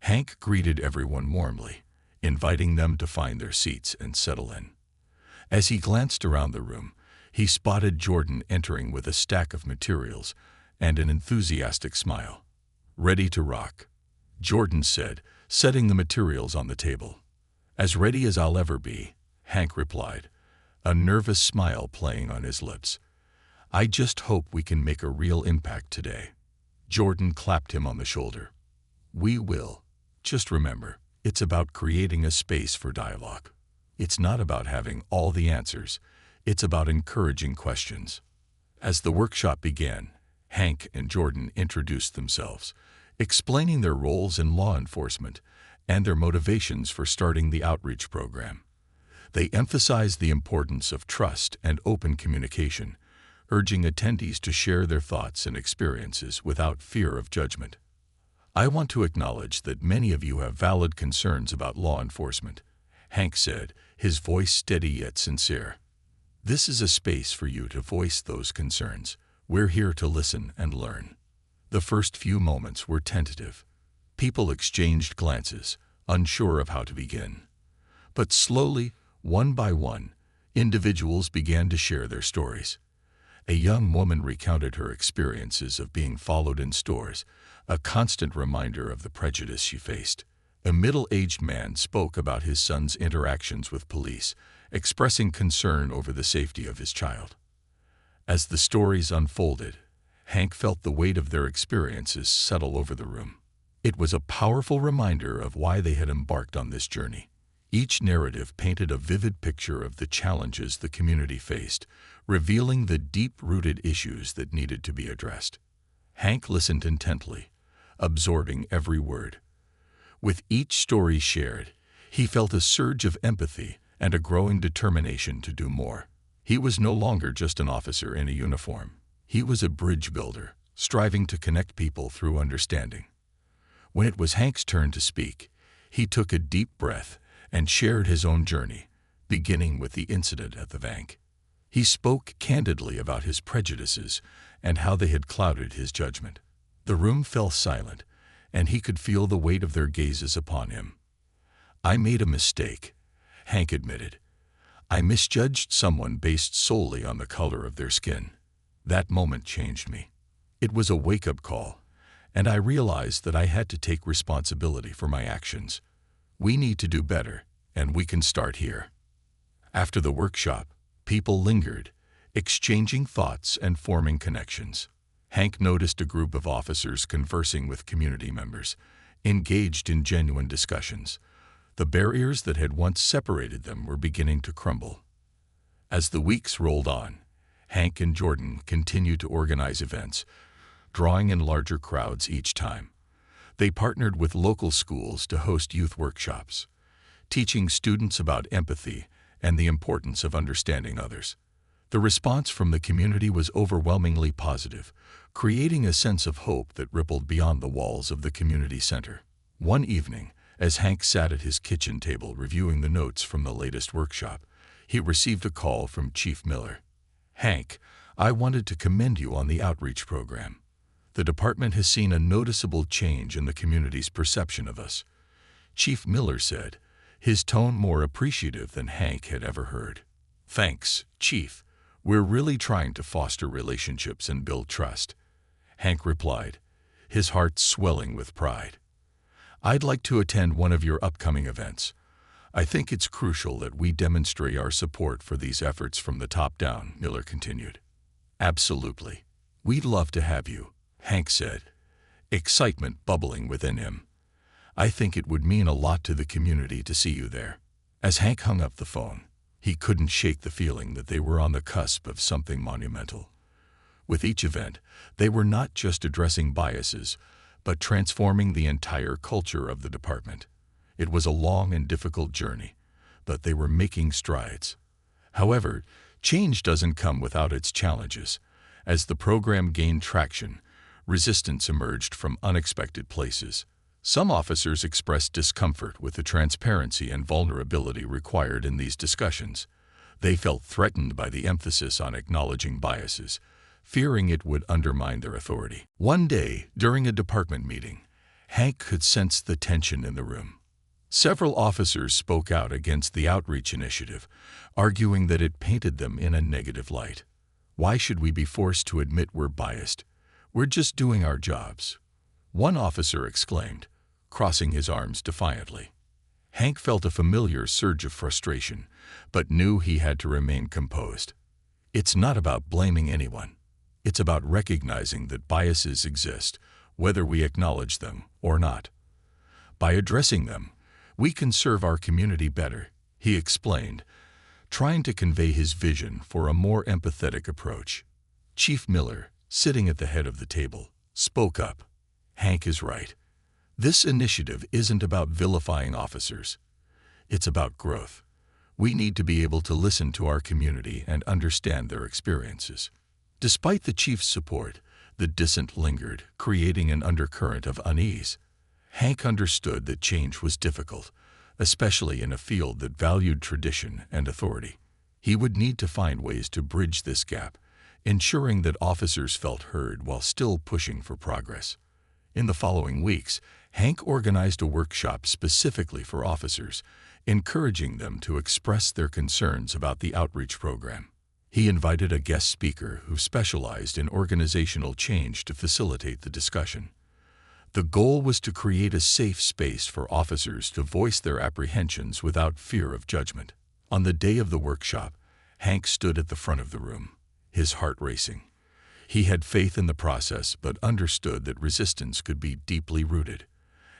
Hank greeted everyone warmly, inviting them to find their seats and settle in. As he glanced around the room, he spotted Jordan entering with a stack of materials and an enthusiastic smile. "Ready to rock," Jordan said, setting the materials on the table. "As ready as I'll ever be," Hank replied, a nervous smile playing on his lips. "I just hope we can make a real impact today." Jordan clapped him on the shoulder. "We will. Just remember, it's about creating a space for dialogue. It's not about having all the answers. It's about encouraging questions." As the workshop began, Hank and Jordan introduced themselves, explaining their roles in law enforcement and their motivations for starting the outreach program. They emphasized the importance of trust and open communication, urging attendees to share their thoughts and experiences without fear of judgment. "I want to acknowledge that many of you have valid concerns about law enforcement," Hank said, his voice steady yet sincere. "This is a space for you to voice those concerns. We're here to listen and learn." The first few moments were tentative. People exchanged glances, unsure of how to begin. But slowly, one by one, individuals began to share their stories. A young woman recounted her experiences of being followed in stores, a constant reminder of the prejudice she faced. A middle-aged man spoke about his son's interactions with police, expressing concern over the safety of his child. As the stories unfolded, Hank felt the weight of their experiences settle over the room. It was a powerful reminder of why they had embarked on this journey. Each narrative painted a vivid picture of the challenges the community faced, revealing the deep-rooted issues that needed to be addressed. Hank listened intently, absorbing every word. With each story shared, he felt a surge of empathy and a growing determination to do more. He was no longer just an officer in a uniform. He was a bridge builder, striving to connect people through understanding. When it was Hank's turn to speak, he took a deep breath and shared his own journey, beginning with the incident at the bank. He spoke candidly about his prejudices and how they had clouded his judgment. The room fell silent, and he could feel the weight of their gazes upon him. "I made a mistake," Hank admitted. "I misjudged someone based solely on the color of their skin." That moment changed me. It was a wake-up call, and I realized that I had to take responsibility for my actions. We need to do better, and we can start here. After the workshop, people lingered, exchanging thoughts and forming connections. Hank noticed a group of officers conversing with community members, engaged in genuine discussions. The barriers that had once separated them were beginning to crumble. As the weeks rolled on, Hank and Jordan continued to organize events, drawing in larger crowds each time. They partnered with local schools to host youth workshops, teaching students about empathy and the importance of understanding others. The response from the community was overwhelmingly positive, creating a sense of hope that rippled beyond the walls of the community center. One evening, as Hank sat at his kitchen table reviewing the notes from the latest workshop, he received a call from Chief Miller. "Hank, I wanted to commend you on the outreach program. The department has seen a noticeable change in the community's perception of us," Chief Miller said, his tone more appreciative than Hank had ever heard. "Thanks, Chief. We're really trying to foster relationships and build trust," Hank replied, his heart swelling with pride. "I'd like to attend one of your upcoming events. I think it's crucial that we demonstrate our support for these efforts from the top down," Miller continued. "Absolutely. We'd love to have you," Hank said, excitement bubbling within him. "I think it would mean a lot to the community to see you there." As Hank hung up the phone, he couldn't shake the feeling that they were on the cusp of something monumental. With each event, they were not just addressing biases, but transforming the entire culture of the department. It was a long and difficult journey, but they were making strides. However, change doesn't come without its challenges. As the program gained traction, resistance emerged from unexpected places. Some officers expressed discomfort with the transparency and vulnerability required in these discussions. They felt threatened by the emphasis on acknowledging biases, fearing it would undermine their authority. One day, during a department meeting, Hank could sense the tension in the room. Several officers spoke out against the outreach initiative, arguing that it painted them in a negative light. "Why should we be forced to admit we're biased? We're just doing our jobs," one officer exclaimed, crossing his arms defiantly. Hank felt a familiar surge of frustration, but knew he had to remain composed. It's not about blaming anyone. It's about recognizing that biases exist, whether we acknowledge them or not. By addressing them, we can serve our community better, he explained, trying to convey his vision for a more empathetic approach. Chief Miller, sitting at the head of the table, spoke up. "Hank is right. This initiative isn't about vilifying officers. It's about growth. We need to be able to listen to our community and understand their experiences." Despite the chief's support, the dissent lingered, creating an undercurrent of unease. Hank understood that change was difficult, especially in a field that valued tradition and authority. He would need to find ways to bridge this gap, ensuring that officers felt heard while still pushing for progress. In the following weeks, Hank organized a workshop specifically for officers, encouraging them to express their concerns about the outreach program. He invited a guest speaker who specialized in organizational change to facilitate the discussion. The goal was to create a safe space for officers to voice their apprehensions without fear of judgment. On the day of the workshop, Hank stood at the front of the room, his heart racing. He had faith in the process but understood that resistance could be deeply rooted.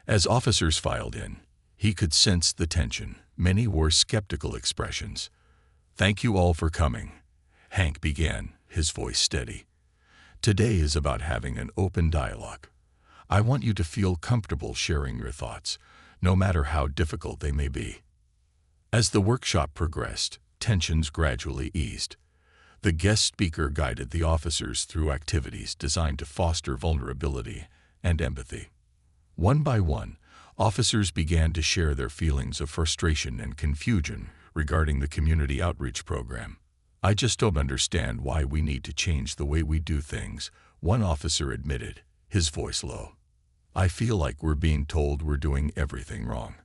As officers filed in, he could sense the tension. Many wore skeptical expressions. "Thank you all for coming," Hank began, his voice steady. "Today is about having an open dialogue. I want you to feel comfortable sharing your thoughts, no matter how difficult they may be." As the workshop progressed, tensions gradually eased. The guest speaker guided the officers through activities designed to foster vulnerability and empathy. One by one, officers began to share their feelings of frustration and confusion regarding the community outreach program. "I just don't understand why we need to change the way we do things," one officer admitted, his voice low. "I feel like we're being told we're doing everything wrong."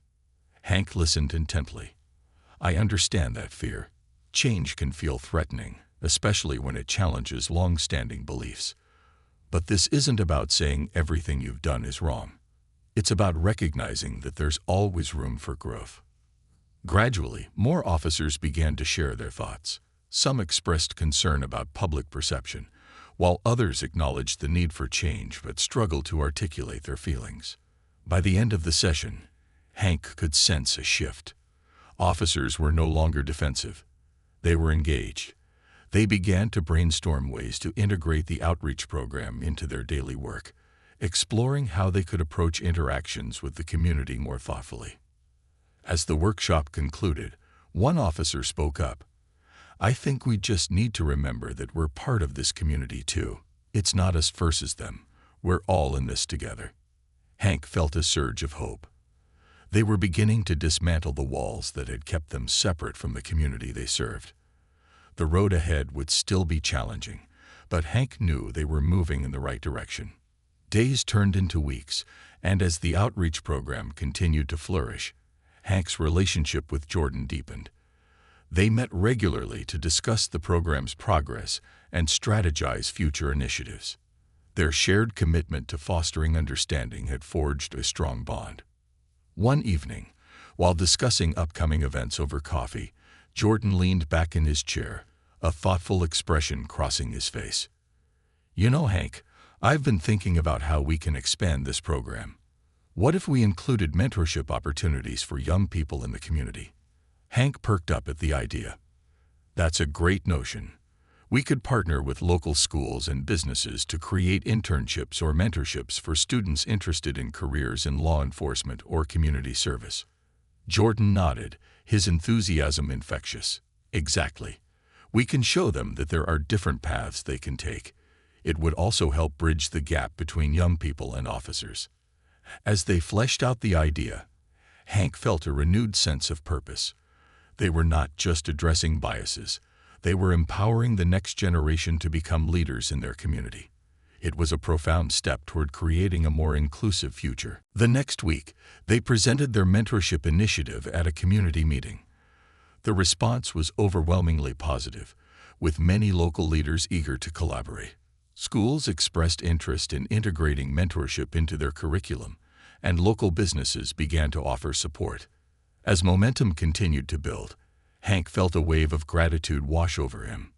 Hank listened intently. "I understand that fear. Change can feel threatening, especially when it challenges long-standing beliefs. But this isn't about saying everything you've done is wrong. It's about recognizing that there's always room for growth. Gradually, more officers began to share their thoughts. Some expressed concern about public perception, while others acknowledged the need for change but struggled to articulate their feelings. By the end of the session, Hank could sense a shift. Officers were no longer defensive. They were engaged. They began to brainstorm ways to integrate the outreach program into their daily work, exploring how they could approach interactions with the community more thoughtfully. As the workshop concluded, one officer spoke up. "I think we just need to remember that we're part of this community too. It's not us versus them. We're all in this together." Hank felt a surge of hope. They were beginning to dismantle the walls that had kept them separate from the community they served. The road ahead would still be challenging, but Hank knew they were moving in the right direction. Days turned into weeks, and as the outreach program continued to flourish, Hank's relationship with Jordan deepened. They met regularly to discuss the program's progress and strategize future initiatives. Their shared commitment to fostering understanding had forged a strong bond. One evening, while discussing upcoming events over coffee, Jordan leaned back in his chair, a thoughtful expression crossing his face. "You know, Hank, I've been thinking about how we can expand this program. What if we included mentorship opportunities for young people in the community?" Hank perked up at the idea. "That's a great notion. We could partner with local schools and businesses to create internships or mentorships for students interested in careers in law enforcement or community service." Jordan nodded, his enthusiasm infectious. "Exactly. We can show them that there are different paths they can take. It would also help bridge the gap between young people and officers." As they fleshed out the idea, Hank felt a renewed sense of purpose. They were not just addressing biases. They were empowering the next generation to become leaders in their community. It was a profound step toward creating a more inclusive future. The next week, they presented their mentorship initiative at a community meeting. The response was overwhelmingly positive, with many local leaders eager to collaborate. Schools expressed interest in integrating mentorship into their curriculum, and local businesses began to offer support. As momentum continued to build, Hank felt a wave of gratitude wash over him.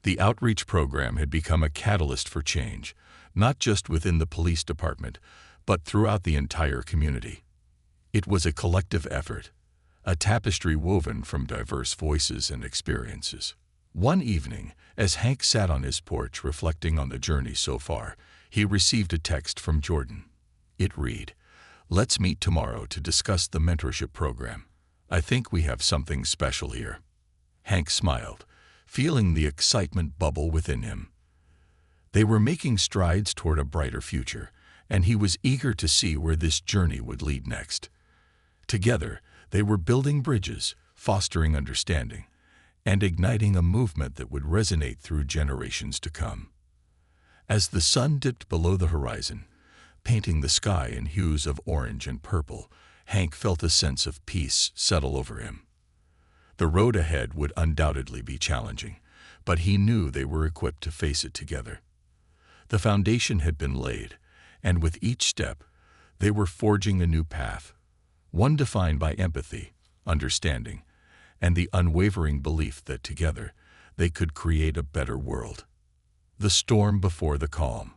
The outreach program had become a catalyst for change, not just within the police department, but throughout the entire community. It was a collective effort, a tapestry woven from diverse voices and experiences. One evening, as Hank sat on his porch reflecting on the journey so far, he received a text from Jordan. It read, "Let's meet tomorrow to discuss the mentorship program. I think we have something special here." Hank smiled, feeling the excitement bubble within him. They were making strides toward a brighter future, and he was eager to see where this journey would lead next. Together, they were building bridges, fostering understanding, and igniting a movement that would resonate through generations to come. As the sun dipped below the horizon, painting the sky in hues of orange and purple, Hank felt a sense of peace settle over him. The road ahead would undoubtedly be challenging, but he knew they were equipped to face it together. The foundation had been laid, and with each step, they were forging a new path, one defined by empathy, understanding, and the unwavering belief that together they could create a better world. The storm before the calm.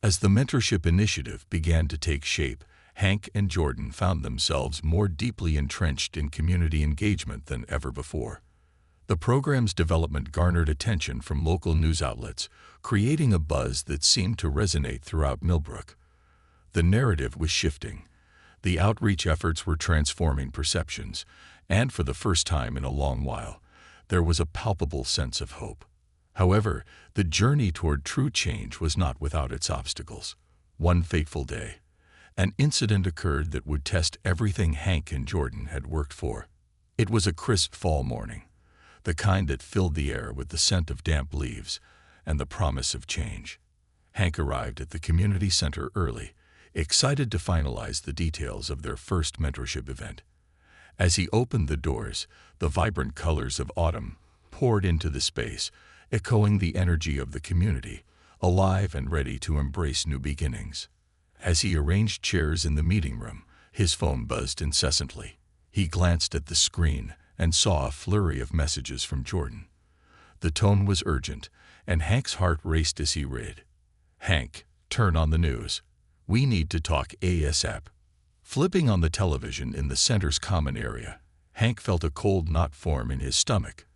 As the mentorship initiative began to take shape, Hank and Jordan found themselves more deeply entrenched in community engagement than ever before. The program's development garnered attention from local news outlets, creating a buzz that seemed to resonate throughout Millbrook. The narrative was shifting. The outreach efforts were transforming perceptions, and for the first time in a long while, there was a palpable sense of hope. However, the journey toward true change was not without its obstacles. One fateful day, an incident occurred that would test everything Hank and Jordan had worked for. It was a crisp fall morning, the kind that filled the air with the scent of damp leaves and the promise of change. Hank arrived at the community center early, excited to finalize the details of their first mentorship event. As he opened the doors, the vibrant colors of autumn poured into the space, echoing the energy of the community, alive and ready to embrace new beginnings. As he arranged chairs in the meeting room, his phone buzzed incessantly. He glanced at the screen and saw a flurry of messages from Jordan. The tone was urgent, and Hank's heart raced as he read. "Hank, turn on the news. We need to talk ASAP." Flipping on the television in the center's common area, Hank felt a cold knot form in his stomach.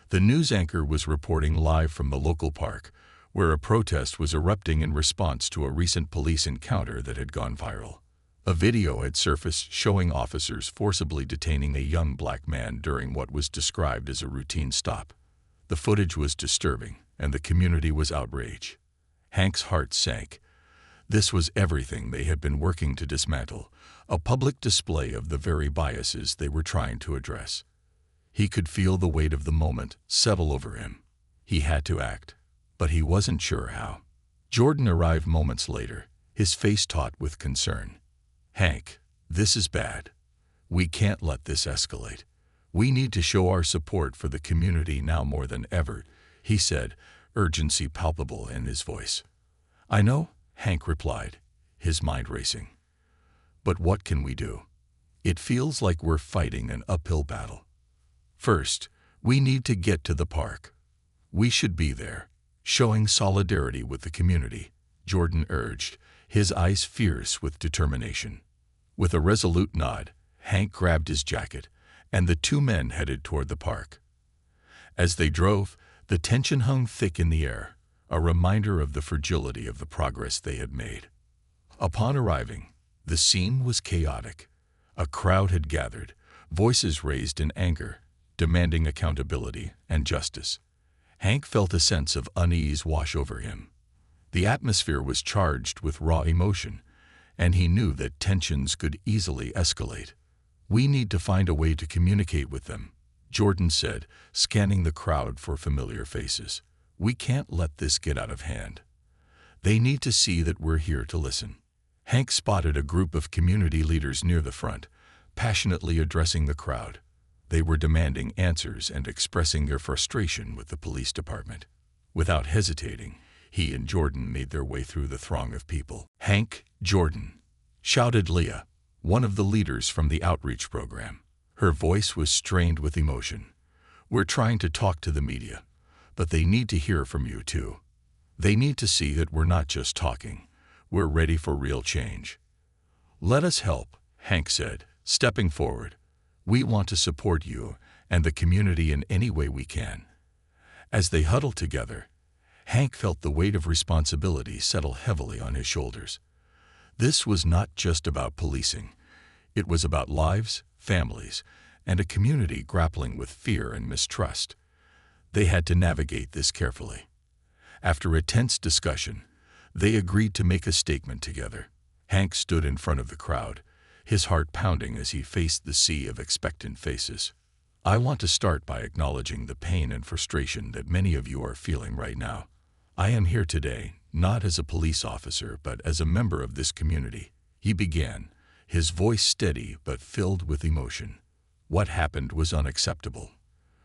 The news anchor was reporting live from the local park, where a protest was erupting in response to a recent police encounter that had gone viral. A video had surfaced showing officers forcibly detaining a young black man during what was described as a routine stop. The footage was disturbing, and the community was outraged. Hank's heart sank. This was everything they had been working to dismantle, a public display of the very biases they were trying to address. He could feel the weight of the moment settle over him. He had to act, but he wasn't sure how. Jordan arrived moments later, his face taut with concern. "Hank, this is bad. We can't let this escalate. We need to show our support for the community now more than ever," he said, urgency palpable in his voice. "I know," Hank replied, his mind racing. "But what can we do? It feels like we're fighting an uphill battle. First, we need to get to the park. We should be there, showing solidarity with the community," Jordan urged, his eyes fierce with determination. With a resolute nod, Hank grabbed his jacket, and the two men headed toward the park. As they drove, the tension hung thick in the air, a reminder of the fragility of the progress they had made. Upon arriving, the scene was chaotic. A crowd had gathered, voices raised in anger, demanding accountability and justice. Hank felt a sense of unease wash over him. The atmosphere was charged with raw emotion, and he knew that tensions could easily escalate. "We need to find a way to communicate with them," Jordan said, scanning the crowd for familiar faces. "We can't let this get out of hand. They need to see that we're here to listen." Hank spotted a group of community leaders near the front, passionately addressing the crowd. They were demanding answers and expressing their frustration with the police department. Without hesitating, he and Jordan made their way through the throng of people. "Hank, Jordan," shouted Leah, one of the leaders from the outreach program. Her voice was strained with emotion. "We're trying to talk to the media, but they need to hear from you too. They need to see that we're not just talking. We're ready for real change." "Let us help," Hank said, stepping forward. "We want to support you and the community in any way we can." As they huddled together, Hank felt the weight of responsibility settle heavily on his shoulders. This was not just about policing. It was about lives, families, and a community grappling with fear and mistrust. They had to navigate this carefully. After a tense discussion, they agreed to make a statement together. Hank stood in front of the crowd, his heart pounding as he faced the sea of expectant faces. "I want to start by acknowledging the pain and frustration that many of you are feeling right now. I am here today, not as a police officer, but as a member of this community," he began, his voice steady but filled with emotion. "What happened was unacceptable.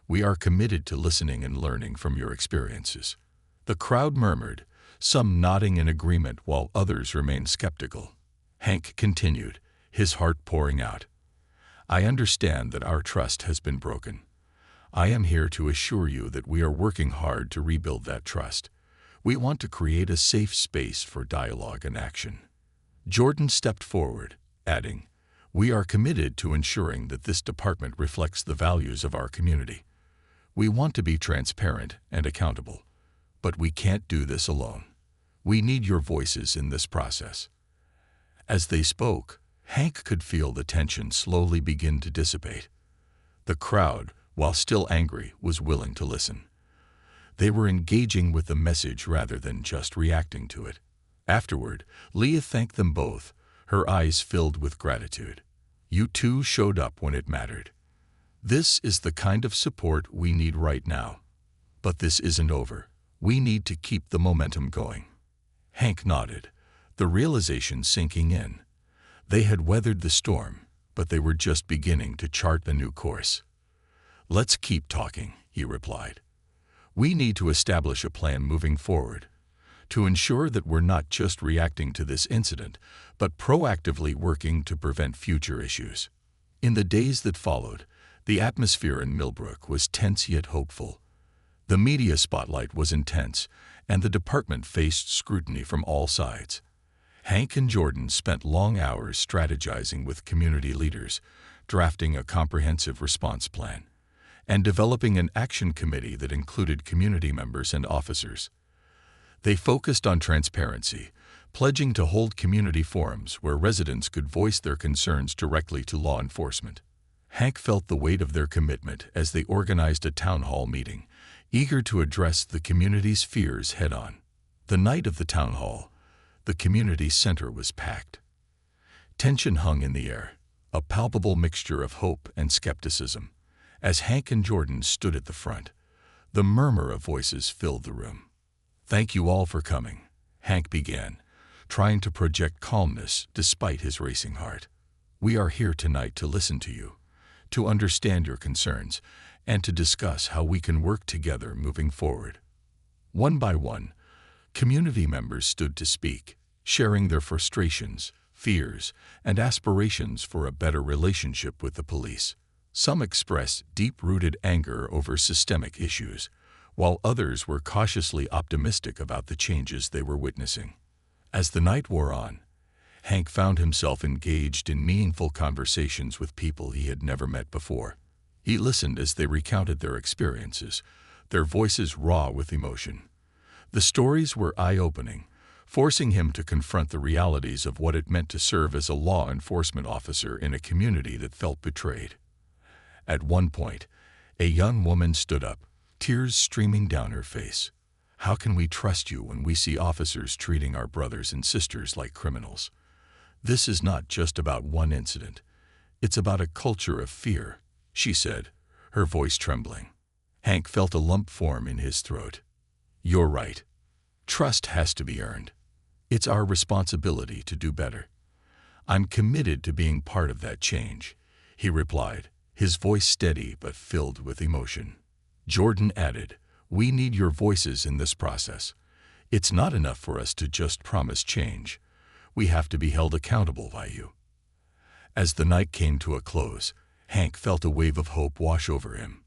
We are committed to listening and learning from your experiences." The crowd murmured, some nodding in agreement while others remained skeptical. Hank continued, his heart pouring out. "I understand that our trust has been broken. I am here to assure you that we are working hard to rebuild that trust. We want to create a safe space for dialogue and action." Jordan stepped forward, adding, "We are committed to ensuring that this department reflects the values of our community. We want to be transparent and accountable, but we can't do this alone. We need your voices in this process." As they spoke, Hank could feel the tension slowly begin to dissipate. The crowd, while still angry, was willing to listen. They were engaging with the message rather than just reacting to it. Afterward, Leah thanked them both, her eyes filled with gratitude. "You two showed up when it mattered. This is the kind of support we need right now. But this isn't over. We need to keep the momentum going." Hank nodded, the realization sinking in. They had weathered the storm, but they were just beginning to chart a new course. "Let's keep talking," he replied. We need to establish a plan moving forward to ensure that we're not just reacting to this incident, but proactively working to prevent future issues. In the days that followed, the atmosphere in Millbrook was tense yet hopeful. The media spotlight was intense, and the department faced scrutiny from all sides. Hank and Jordan spent long hours strategizing with community leaders, drafting a comprehensive response plan, and developing an action committee that included community members and officers. They focused on transparency, pledging to hold community forums where residents could voice their concerns directly to law enforcement. Hank felt the weight of their commitment as they organized a town hall meeting, eager to address the community's fears head-on. The night of the town hall, the community center was packed. Tension hung in the air, a palpable mixture of hope and skepticism. As Hank and Jordan stood at the front, the murmur of voices filled the room. "Thank you all for coming," Hank began, trying to project calmness despite his racing heart. "We are here tonight to listen to you, to understand your concerns, and to discuss how we can work together moving forward." One by one, community members stood to speak, sharing their frustrations, fears, and aspirations for a better relationship with the police. Some expressed deep-rooted anger over systemic issues, while others were cautiously optimistic about the changes they were witnessing. As the night wore on, Hank found himself engaged in meaningful conversations with people he had never met before. He listened as they recounted their experiences, their voices raw with emotion. The stories were eye-opening, forcing him to confront the realities of what it meant to serve as a law enforcement officer in a community that felt betrayed. At one point, a young woman stood up, tears streaming down her face. "How can we trust you when we see officers treating our brothers and sisters like criminals? This is not just about one incident. It's about a culture of fear," she said, her voice trembling. Hank felt a lump form in his throat. "You're right. Trust has to be earned. It's our responsibility to do better. I'm committed to being part of that change," he replied, his voice steady but filled with emotion. Jordan added, "We need your voices in this process. It's not enough for us to just promise change. We have to be held accountable by you." As the night came to a close, Hank felt a wave of hope wash over him.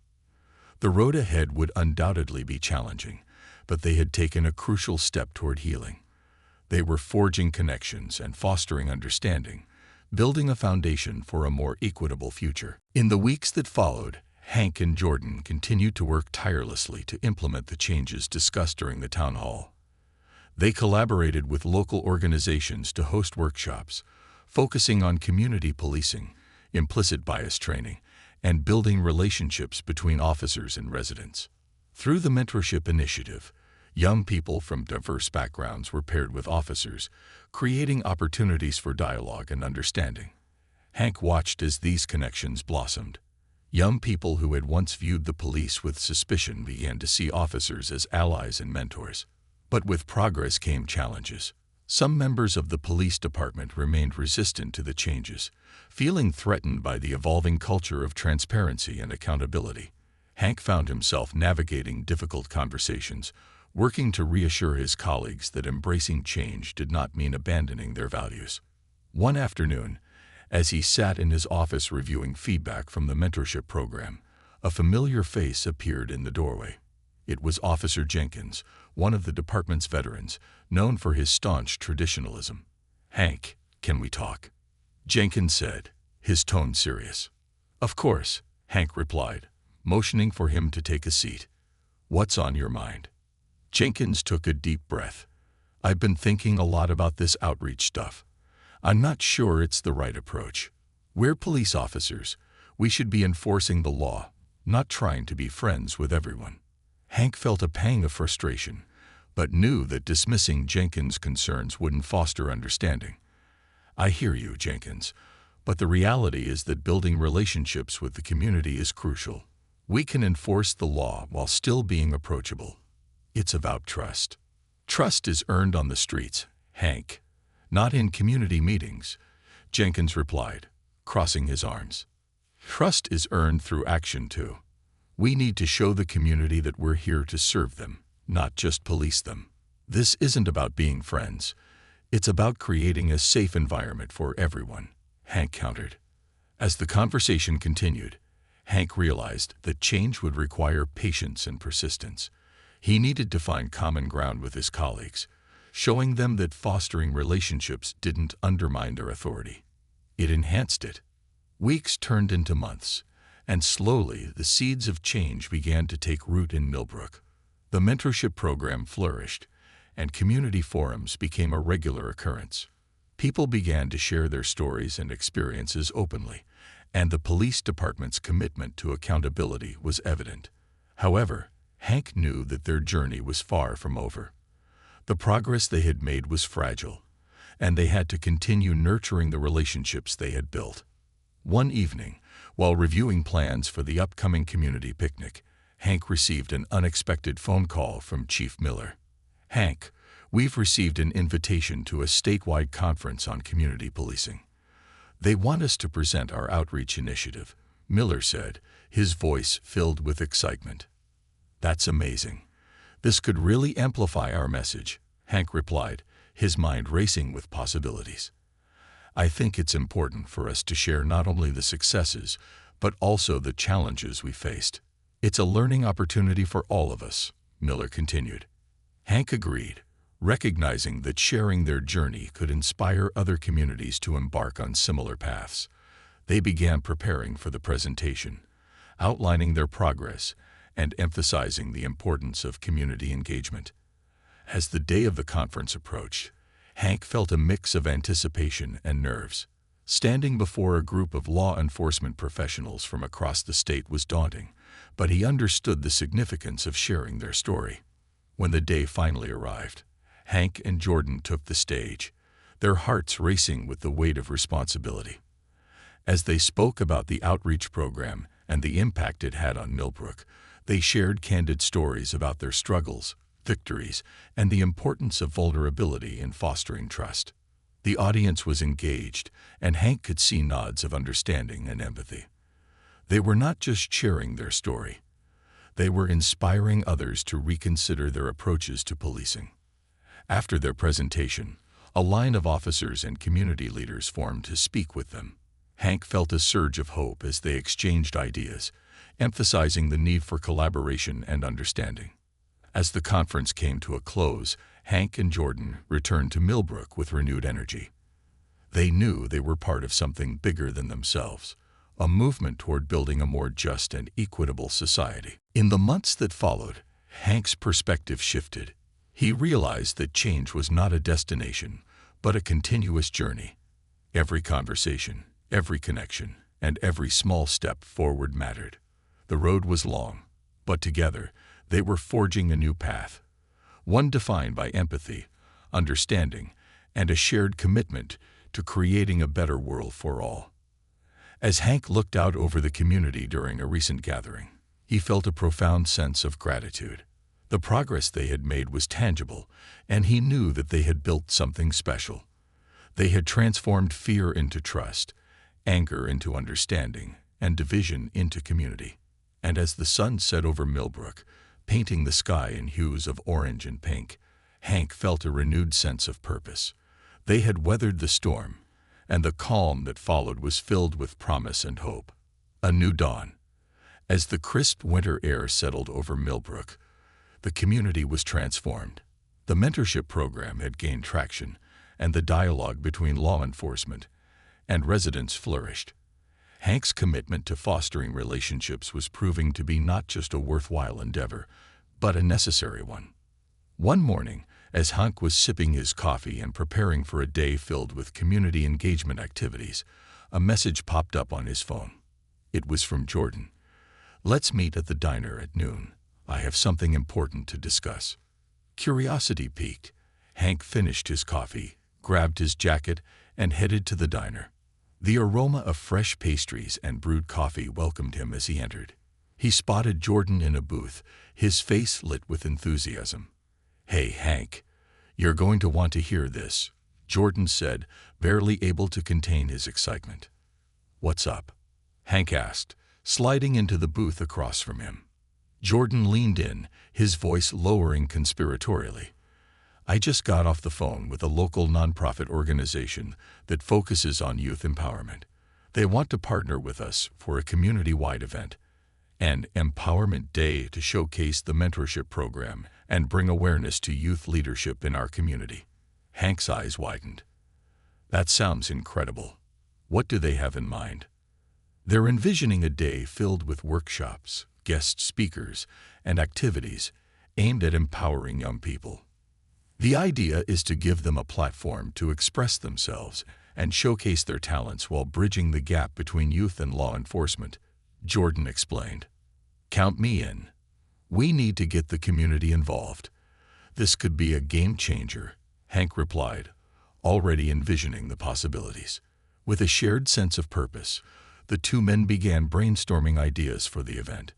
The road ahead would undoubtedly be challenging, but they had taken a crucial step toward healing. They were forging connections and fostering understanding, building a foundation for a more equitable future. In the weeks that followed, Hank and Jordan continued to work tirelessly to implement the changes discussed during the town hall. They collaborated with local organizations to host workshops, focusing on community policing, implicit bias training, and building relationships between officers and residents. Through the mentorship initiative, young people from diverse backgrounds were paired with officers, creating opportunities for dialogue and understanding. Hank watched as these connections blossomed. Young people who had once viewed the police with suspicion began to see officers as allies and mentors. But with progress came challenges. Some members of the police department remained resistant to the changes, feeling threatened by the evolving culture of transparency and accountability. Hank found himself navigating difficult conversations, working to reassure his colleagues that embracing change did not mean abandoning their values. One afternoon, as he sat in his office reviewing feedback from the mentorship program, a familiar face appeared in the doorway. It was Officer Jenkins, one of the department's veterans, known for his staunch traditionalism. "Hank, can we talk?" Jenkins said, his tone serious. "Of course," Hank replied, motioning for him to take a seat. "What's on your mind?" Jenkins took a deep breath. "I've been thinking a lot about this outreach stuff. I'm not sure it's the right approach. We're police officers. We should be enforcing the law, not trying to be friends with everyone." Hank felt a pang of frustration, but knew that dismissing Jenkins' concerns wouldn't foster understanding. "I hear you, Jenkins, but the reality is that building relationships with the community is crucial. We can enforce the law while still being approachable. It's about trust. Trust is earned on the streets, Hank, not in community meetings," Jenkins replied, crossing his arms. "Trust is earned through action too. We need to show the community that we're here to serve them, not just police them. This isn't about being friends. It's about creating a safe environment for everyone," Hank countered. As the conversation continued, Hank realized that change would require patience and persistence. He needed to find common ground with his colleagues, showing them that fostering relationships didn't undermine their authority. It enhanced it. Weeks turned into months, and slowly the seeds of change began to take root in Millbrook. The mentorship program flourished, and community forums became a regular occurrence. People began to share their stories and experiences openly, and the police department's commitment to accountability was evident. However, Hank knew that their journey was far from over. The progress they had made was fragile, and they had to continue nurturing the relationships they had built. One evening, while reviewing plans for the upcoming community picnic, Hank received an unexpected phone call from Chief Miller. "Hank, we've received an invitation to a statewide conference on community policing. They want us to present our outreach initiative," Miller said, his voice filled with excitement. "That's amazing. This could really amplify our message," Hank replied, his mind racing with possibilities. "I think it's important for us to share not only the successes, but also the challenges we faced. It's a learning opportunity for all of us," Miller continued. Hank agreed, recognizing that sharing their journey could inspire other communities to embark on similar paths. They began preparing for the presentation, outlining their progress and emphasizing the importance of community engagement. As the day of the conference approached, Hank felt a mix of anticipation and nerves. Standing before a group of law enforcement professionals from across the state was daunting, but he understood the significance of sharing their story. When the day finally arrived, Hank and Jordan took the stage, their hearts racing with the weight of responsibility. As they spoke about the outreach program and the impact it had on Millbrook, they shared candid stories about their struggles, victories, and the importance of vulnerability in fostering trust. The audience was engaged, and Hank could see nods of understanding and empathy. They were not just sharing their story. They were inspiring others to reconsider their approaches to policing. After their presentation, a line of officers and community leaders formed to speak with them. Hank felt a surge of hope as they exchanged ideas, emphasizing the need for collaboration and understanding. As the conference came to a close, Hank and Jordan returned to Millbrook with renewed energy. They knew they were part of something bigger than themselves, a movement toward building a more just and equitable society. In the months that followed, Hank's perspective shifted. He realized that change was not a destination, but a continuous journey. Every conversation, every connection, and every small step forward mattered. The road was long, but together they were forging a new path, one defined by empathy, understanding, and a shared commitment to creating a better world for all. As Hank looked out over the community during a recent gathering, he felt a profound sense of gratitude. The progress they had made was tangible, and he knew that they had built something special. They had transformed fear into trust, anger into understanding, and division into community. And as the sun set over Millbrook, painting the sky in hues of orange and pink, Hank felt a renewed sense of purpose. They had weathered the storm, and the calm that followed was filled with promise and hope. A new dawn. As the crisp winter air settled over Millbrook, the community was transformed. The mentorship program had gained traction, and the dialogue between law enforcement and residents flourished. Hank's commitment to fostering relationships was proving to be not just a worthwhile endeavor, but a necessary one. One morning, as Hank was sipping his coffee and preparing for a day filled with community engagement activities, a message popped up on his phone. It was from Jordan. "Let's meet at the diner at noon. I have something important to discuss." Curiosity piqued. Hank finished his coffee, grabbed his jacket, and headed to the diner. The aroma of fresh pastries and brewed coffee welcomed him as he entered. He spotted Jordan in a booth, his face lit with enthusiasm. "Hey, Hank, you're going to want to hear this," Jordan said, barely able to contain his excitement. "What's up?" Hank asked, sliding into the booth across from him. Jordan leaned in, his voice lowering conspiratorially. I just got off the phone with a local nonprofit organization that focuses on youth empowerment. They want to partner with us for a community-wide event, an empowerment day to showcase the mentorship program and bring awareness to youth leadership in our community. Hank's eyes widened. That sounds incredible. What do they have in mind? They're envisioning a day filled with workshops, guest speakers, and activities aimed at empowering young people. The idea is to give them a platform to express themselves and showcase their talents while bridging the gap between youth and law enforcement, Jordan explained. Count me in. We need to get the community involved. This could be a game changer, Hank replied, already envisioning the possibilities. With a shared sense of purpose, the two men began brainstorming ideas for the event.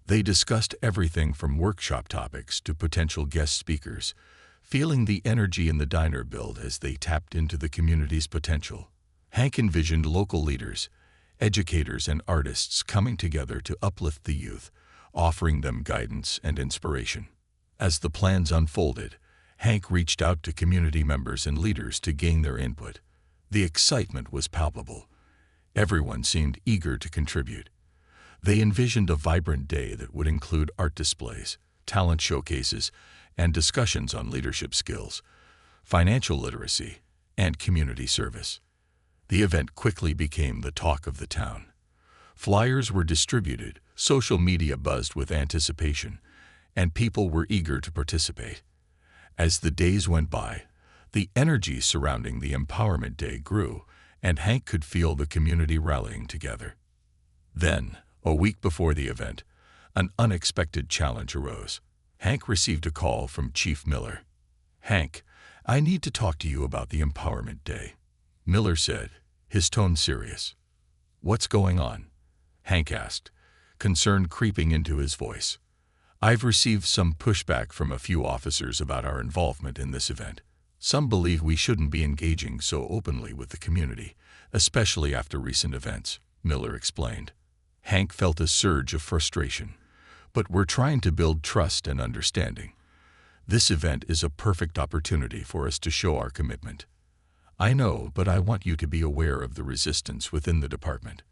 They discussed everything from workshop topics to potential guest speakers, feeling the energy in the diner build as they tapped into the community's potential. Hank envisioned local leaders, educators, and artists coming together to uplift the youth, offering them guidance and inspiration. As the plans unfolded, Hank reached out to community members and leaders to gain their input. The excitement was palpable. Everyone seemed eager to contribute. They envisioned a vibrant day that would include art displays, talent showcases, and discussions on leadership skills, financial literacy, and community service. The event quickly became the talk of the town. Flyers were distributed, social media buzzed with anticipation, and people were eager to participate. As the days went by, the energy surrounding the Empowerment Day grew, and Hank could feel the community rallying together. Then, a week before the event, an unexpected challenge arose. Hank received a call from Chief Miller. Hank, I need to talk to you about the Empowerment Day, Miller said, his tone serious. What's going on? Hank asked, concern creeping into his voice. I've received some pushback from a few officers about our involvement in this event. Some believe we shouldn't be engaging so openly with the community, especially after recent events, Miller explained. Hank felt a surge of frustration. But we're trying to build trust and understanding. This event is a perfect opportunity for us to show our commitment. I know, but I want you to be aware of the resistance within the department.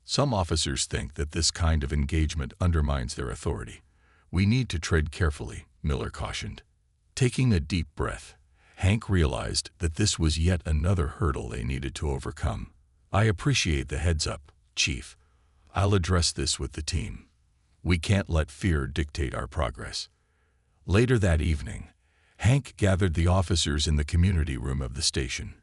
Some officers think that this kind of engagement undermines their authority. We need to tread carefully, Miller cautioned. Taking a deep breath, Hank realized that this was yet another hurdle they needed to overcome. I appreciate the heads up, Chief. I'll address this with the team. We can't let fear dictate our progress. Later that evening, Hank gathered the officers in the community room of the station.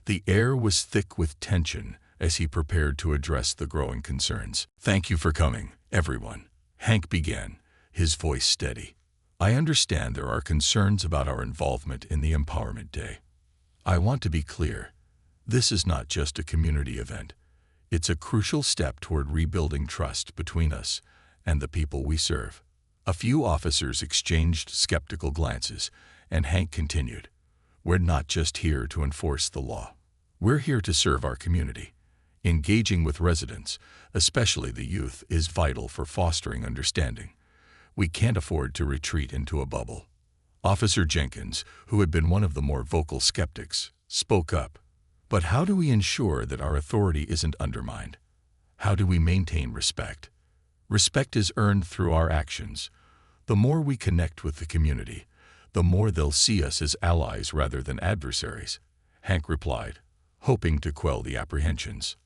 The air was thick with tension as he prepared to address the growing concerns. Thank you for coming, everyone, Hank began, his voice steady. I understand there are concerns about our involvement in the Empowerment Day. I want to be clear. This is not just a community event. It's a crucial step toward rebuilding trust between us and the people we serve. A few officers exchanged skeptical glances, and Hank continued, We're not just here to enforce the law. We're here to serve our community. Engaging with residents, especially the youth, is vital for fostering understanding. We can't afford to retreat into a bubble. Officer Jenkins, who had been one of the more vocal skeptics, spoke up. But how do we ensure that our authority isn't undermined? How do we maintain respect? Respect is earned through our actions. The more we connect with the community, the more they'll see us as allies rather than adversaries, Hank replied, hoping to quell the apprehensions.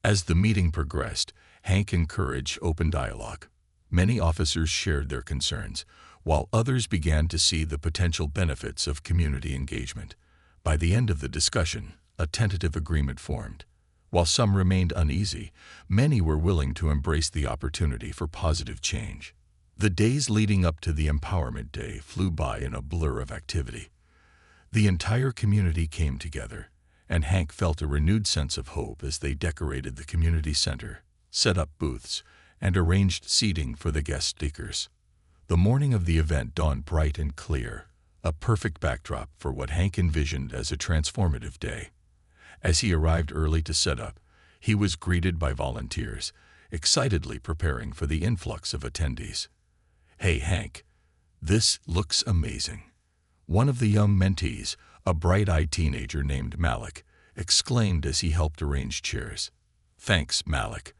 As the meeting progressed, Hank encouraged open dialogue. Many officers shared their concerns, while others began to see the potential benefits of community engagement. By the end of the discussion, a tentative agreement formed. While some remained uneasy, many were willing to embrace the opportunity for positive change. The days leading up to the Empowerment Day flew by in a blur of activity. The entire community came together, and Hank felt a renewed sense of hope as they decorated the community center, set up booths, and arranged seating for the guest speakers. The morning of the event dawned bright and clear, a perfect backdrop for what Hank envisioned as a transformative day. As he arrived early to set up, he was greeted by volunteers, excitedly preparing for the influx of attendees. "Hey, Hank, this looks amazing." One of the young mentees, a bright-eyed teenager named Malik, exclaimed as he helped arrange chairs. "Thanks, Malik.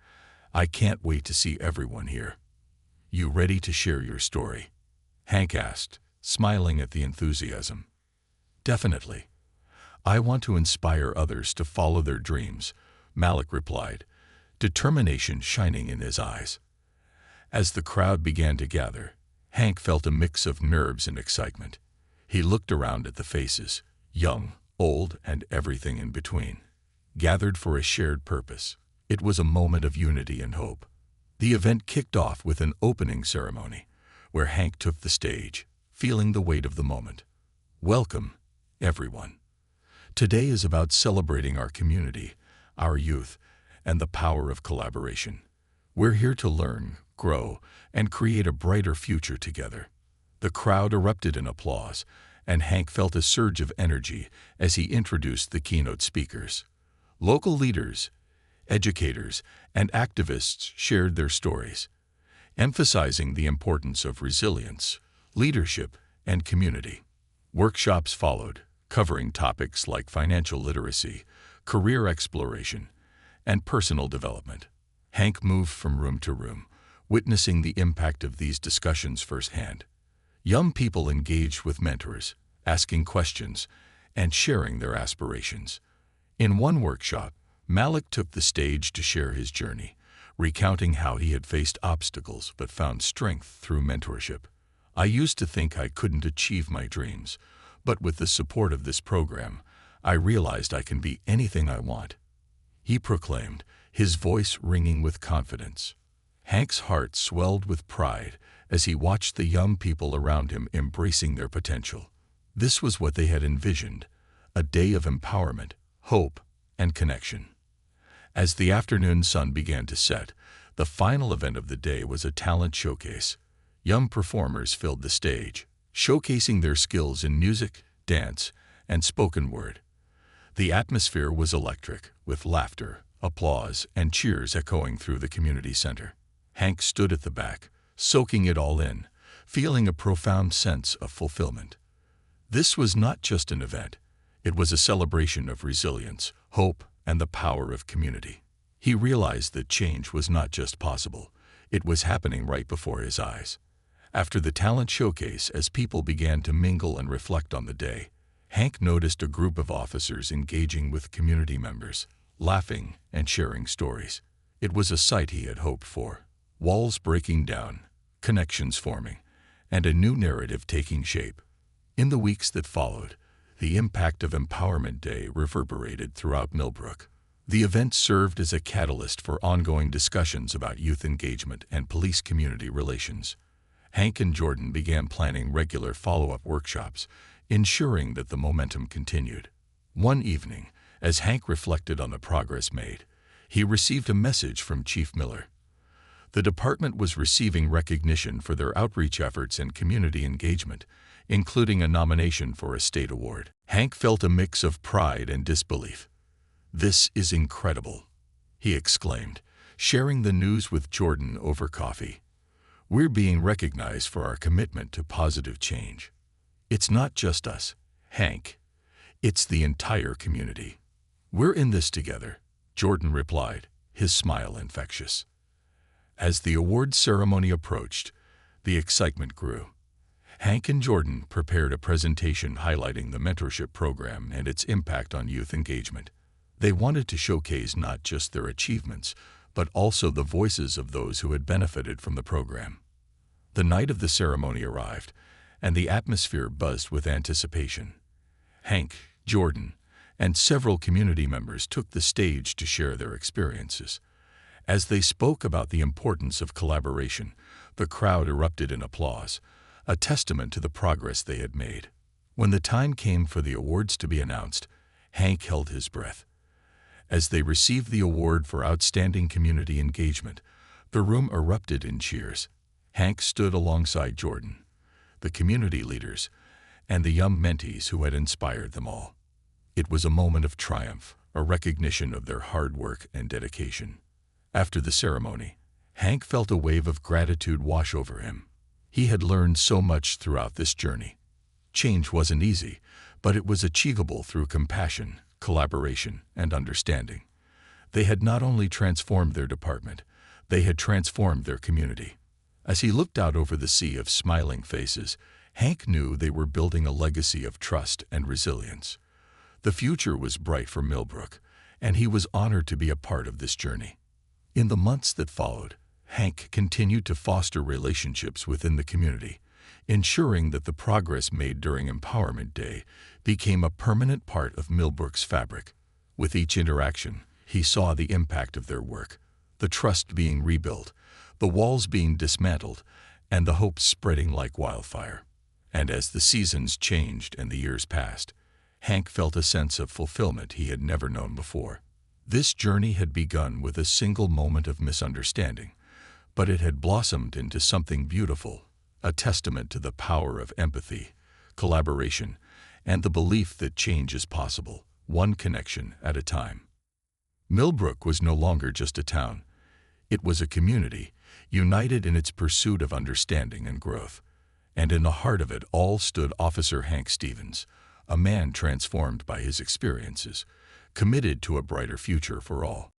I can't wait to see everyone here." "You ready to share your story?" Hank asked, smiling at the enthusiasm. "Definitely. I want to inspire others to follow their dreams," Malik replied, determination shining in his eyes. As the crowd began to gather, Hank felt a mix of nerves and excitement. He looked around at the faces, young, old, and everything in between, gathered for a shared purpose. It was a moment of unity and hope. The event kicked off with an opening ceremony, where Hank took the stage, feeling the weight of the moment. "Welcome, everyone. Today is about celebrating our community, our youth, and the power of collaboration. We're here to learn, grow, and create a brighter future together." The crowd erupted in applause, and Hank felt a surge of energy as he introduced the keynote speakers. Local leaders, educators, and activists shared their stories, emphasizing the importance of resilience, leadership, and community. Workshops followed, covering topics like financial literacy, career exploration, and personal development. Hank moved from room to room, witnessing the impact of these discussions firsthand. Young people engaged with mentors, asking questions, and sharing their aspirations. In one workshop, Malik took the stage to share his journey, recounting how he had faced obstacles but found strength through mentorship. "I used to think I couldn't achieve my dreams, but with the support of this program, I realized I can be anything I want," he proclaimed, his voice ringing with confidence. Hank's heart swelled with pride as he watched the young people around him embracing their potential. This was what they had envisioned, a day of empowerment, hope, and connection. As the afternoon sun began to set, the final event of the day was a talent showcase. Young performers filled the stage, showcasing their skills in music, dance, and spoken word. The atmosphere was electric, with laughter, applause, and cheers echoing through the community center. Hank stood at the back, soaking it all in, feeling a profound sense of fulfillment. This was not just an event. It was a celebration of resilience, hope, and the power of community. He realized that change was not just possible, it was happening right before his eyes. After the talent showcase, as people began to mingle and reflect on the day, Hank noticed a group of officers engaging with community members, laughing and sharing stories. It was a sight he had hoped for. Walls breaking down, connections forming, and a new narrative taking shape. In the weeks that followed, the impact of Empowerment Day reverberated throughout Millbrook. The event served as a catalyst for ongoing discussions about youth engagement and police-community relations. Hank and Jordan began planning regular follow-up workshops, ensuring that the momentum continued. One evening, as Hank reflected on the progress made, he received a message from Chief Miller. The department was receiving recognition for their outreach efforts and community engagement, including a nomination for a state award. Hank felt a mix of pride and disbelief. "This is incredible," he exclaimed, sharing the news with Jordan over coffee. "We're being recognized for our commitment to positive change. It's not just us, Hank. It's the entire community." "We're in this together," Jordan replied, his smile infectious. As the award ceremony approached, the excitement grew. Hank and Jordan prepared a presentation highlighting the mentorship program and its impact on youth engagement. They wanted to showcase not just their achievements, but also the voices of those who had benefited from the program. The night of the ceremony arrived, and the atmosphere buzzed with anticipation. Hank, Jordan, and several community members took the stage to share their experiences. As they spoke about the importance of collaboration, the crowd erupted in applause, a testament to the progress they had made. When the time came for the awards to be announced, Hank held his breath. As they received the award for outstanding community engagement, the room erupted in cheers. Hank stood alongside Jordan, the community leaders, and the young mentees who had inspired them all. It was a moment of triumph, a recognition of their hard work and dedication. After the ceremony, Hank felt a wave of gratitude wash over him. He had learned so much throughout this journey. Change wasn't easy, but it was achievable through compassion, collaboration, and understanding. They had not only transformed their department, they had transformed their community. As he looked out over the sea of smiling faces, Hank knew they were building a legacy of trust and resilience. The future was bright for Millbrook, and he was honored to be a part of this journey. In the months that followed, Hank continued to foster relationships within the community, ensuring that the progress made during Empowerment Day became a permanent part of Millbrook's fabric. With each interaction, he saw the impact of their work, the trust being rebuilt, the walls being dismantled, and the hope spreading like wildfire. And as the seasons changed and the years passed, Hank felt a sense of fulfillment he had never known before. This journey had begun with a single moment of misunderstanding, but it had blossomed into something beautiful, a testament to the power of empathy, collaboration, and the belief that change is possible, one connection at a time. Millbrook was no longer just a town. It was a community, united in its pursuit of understanding and growth. And in the heart of it all stood Officer Hank Stevens, a man transformed by his experiences, committed to a brighter future for all.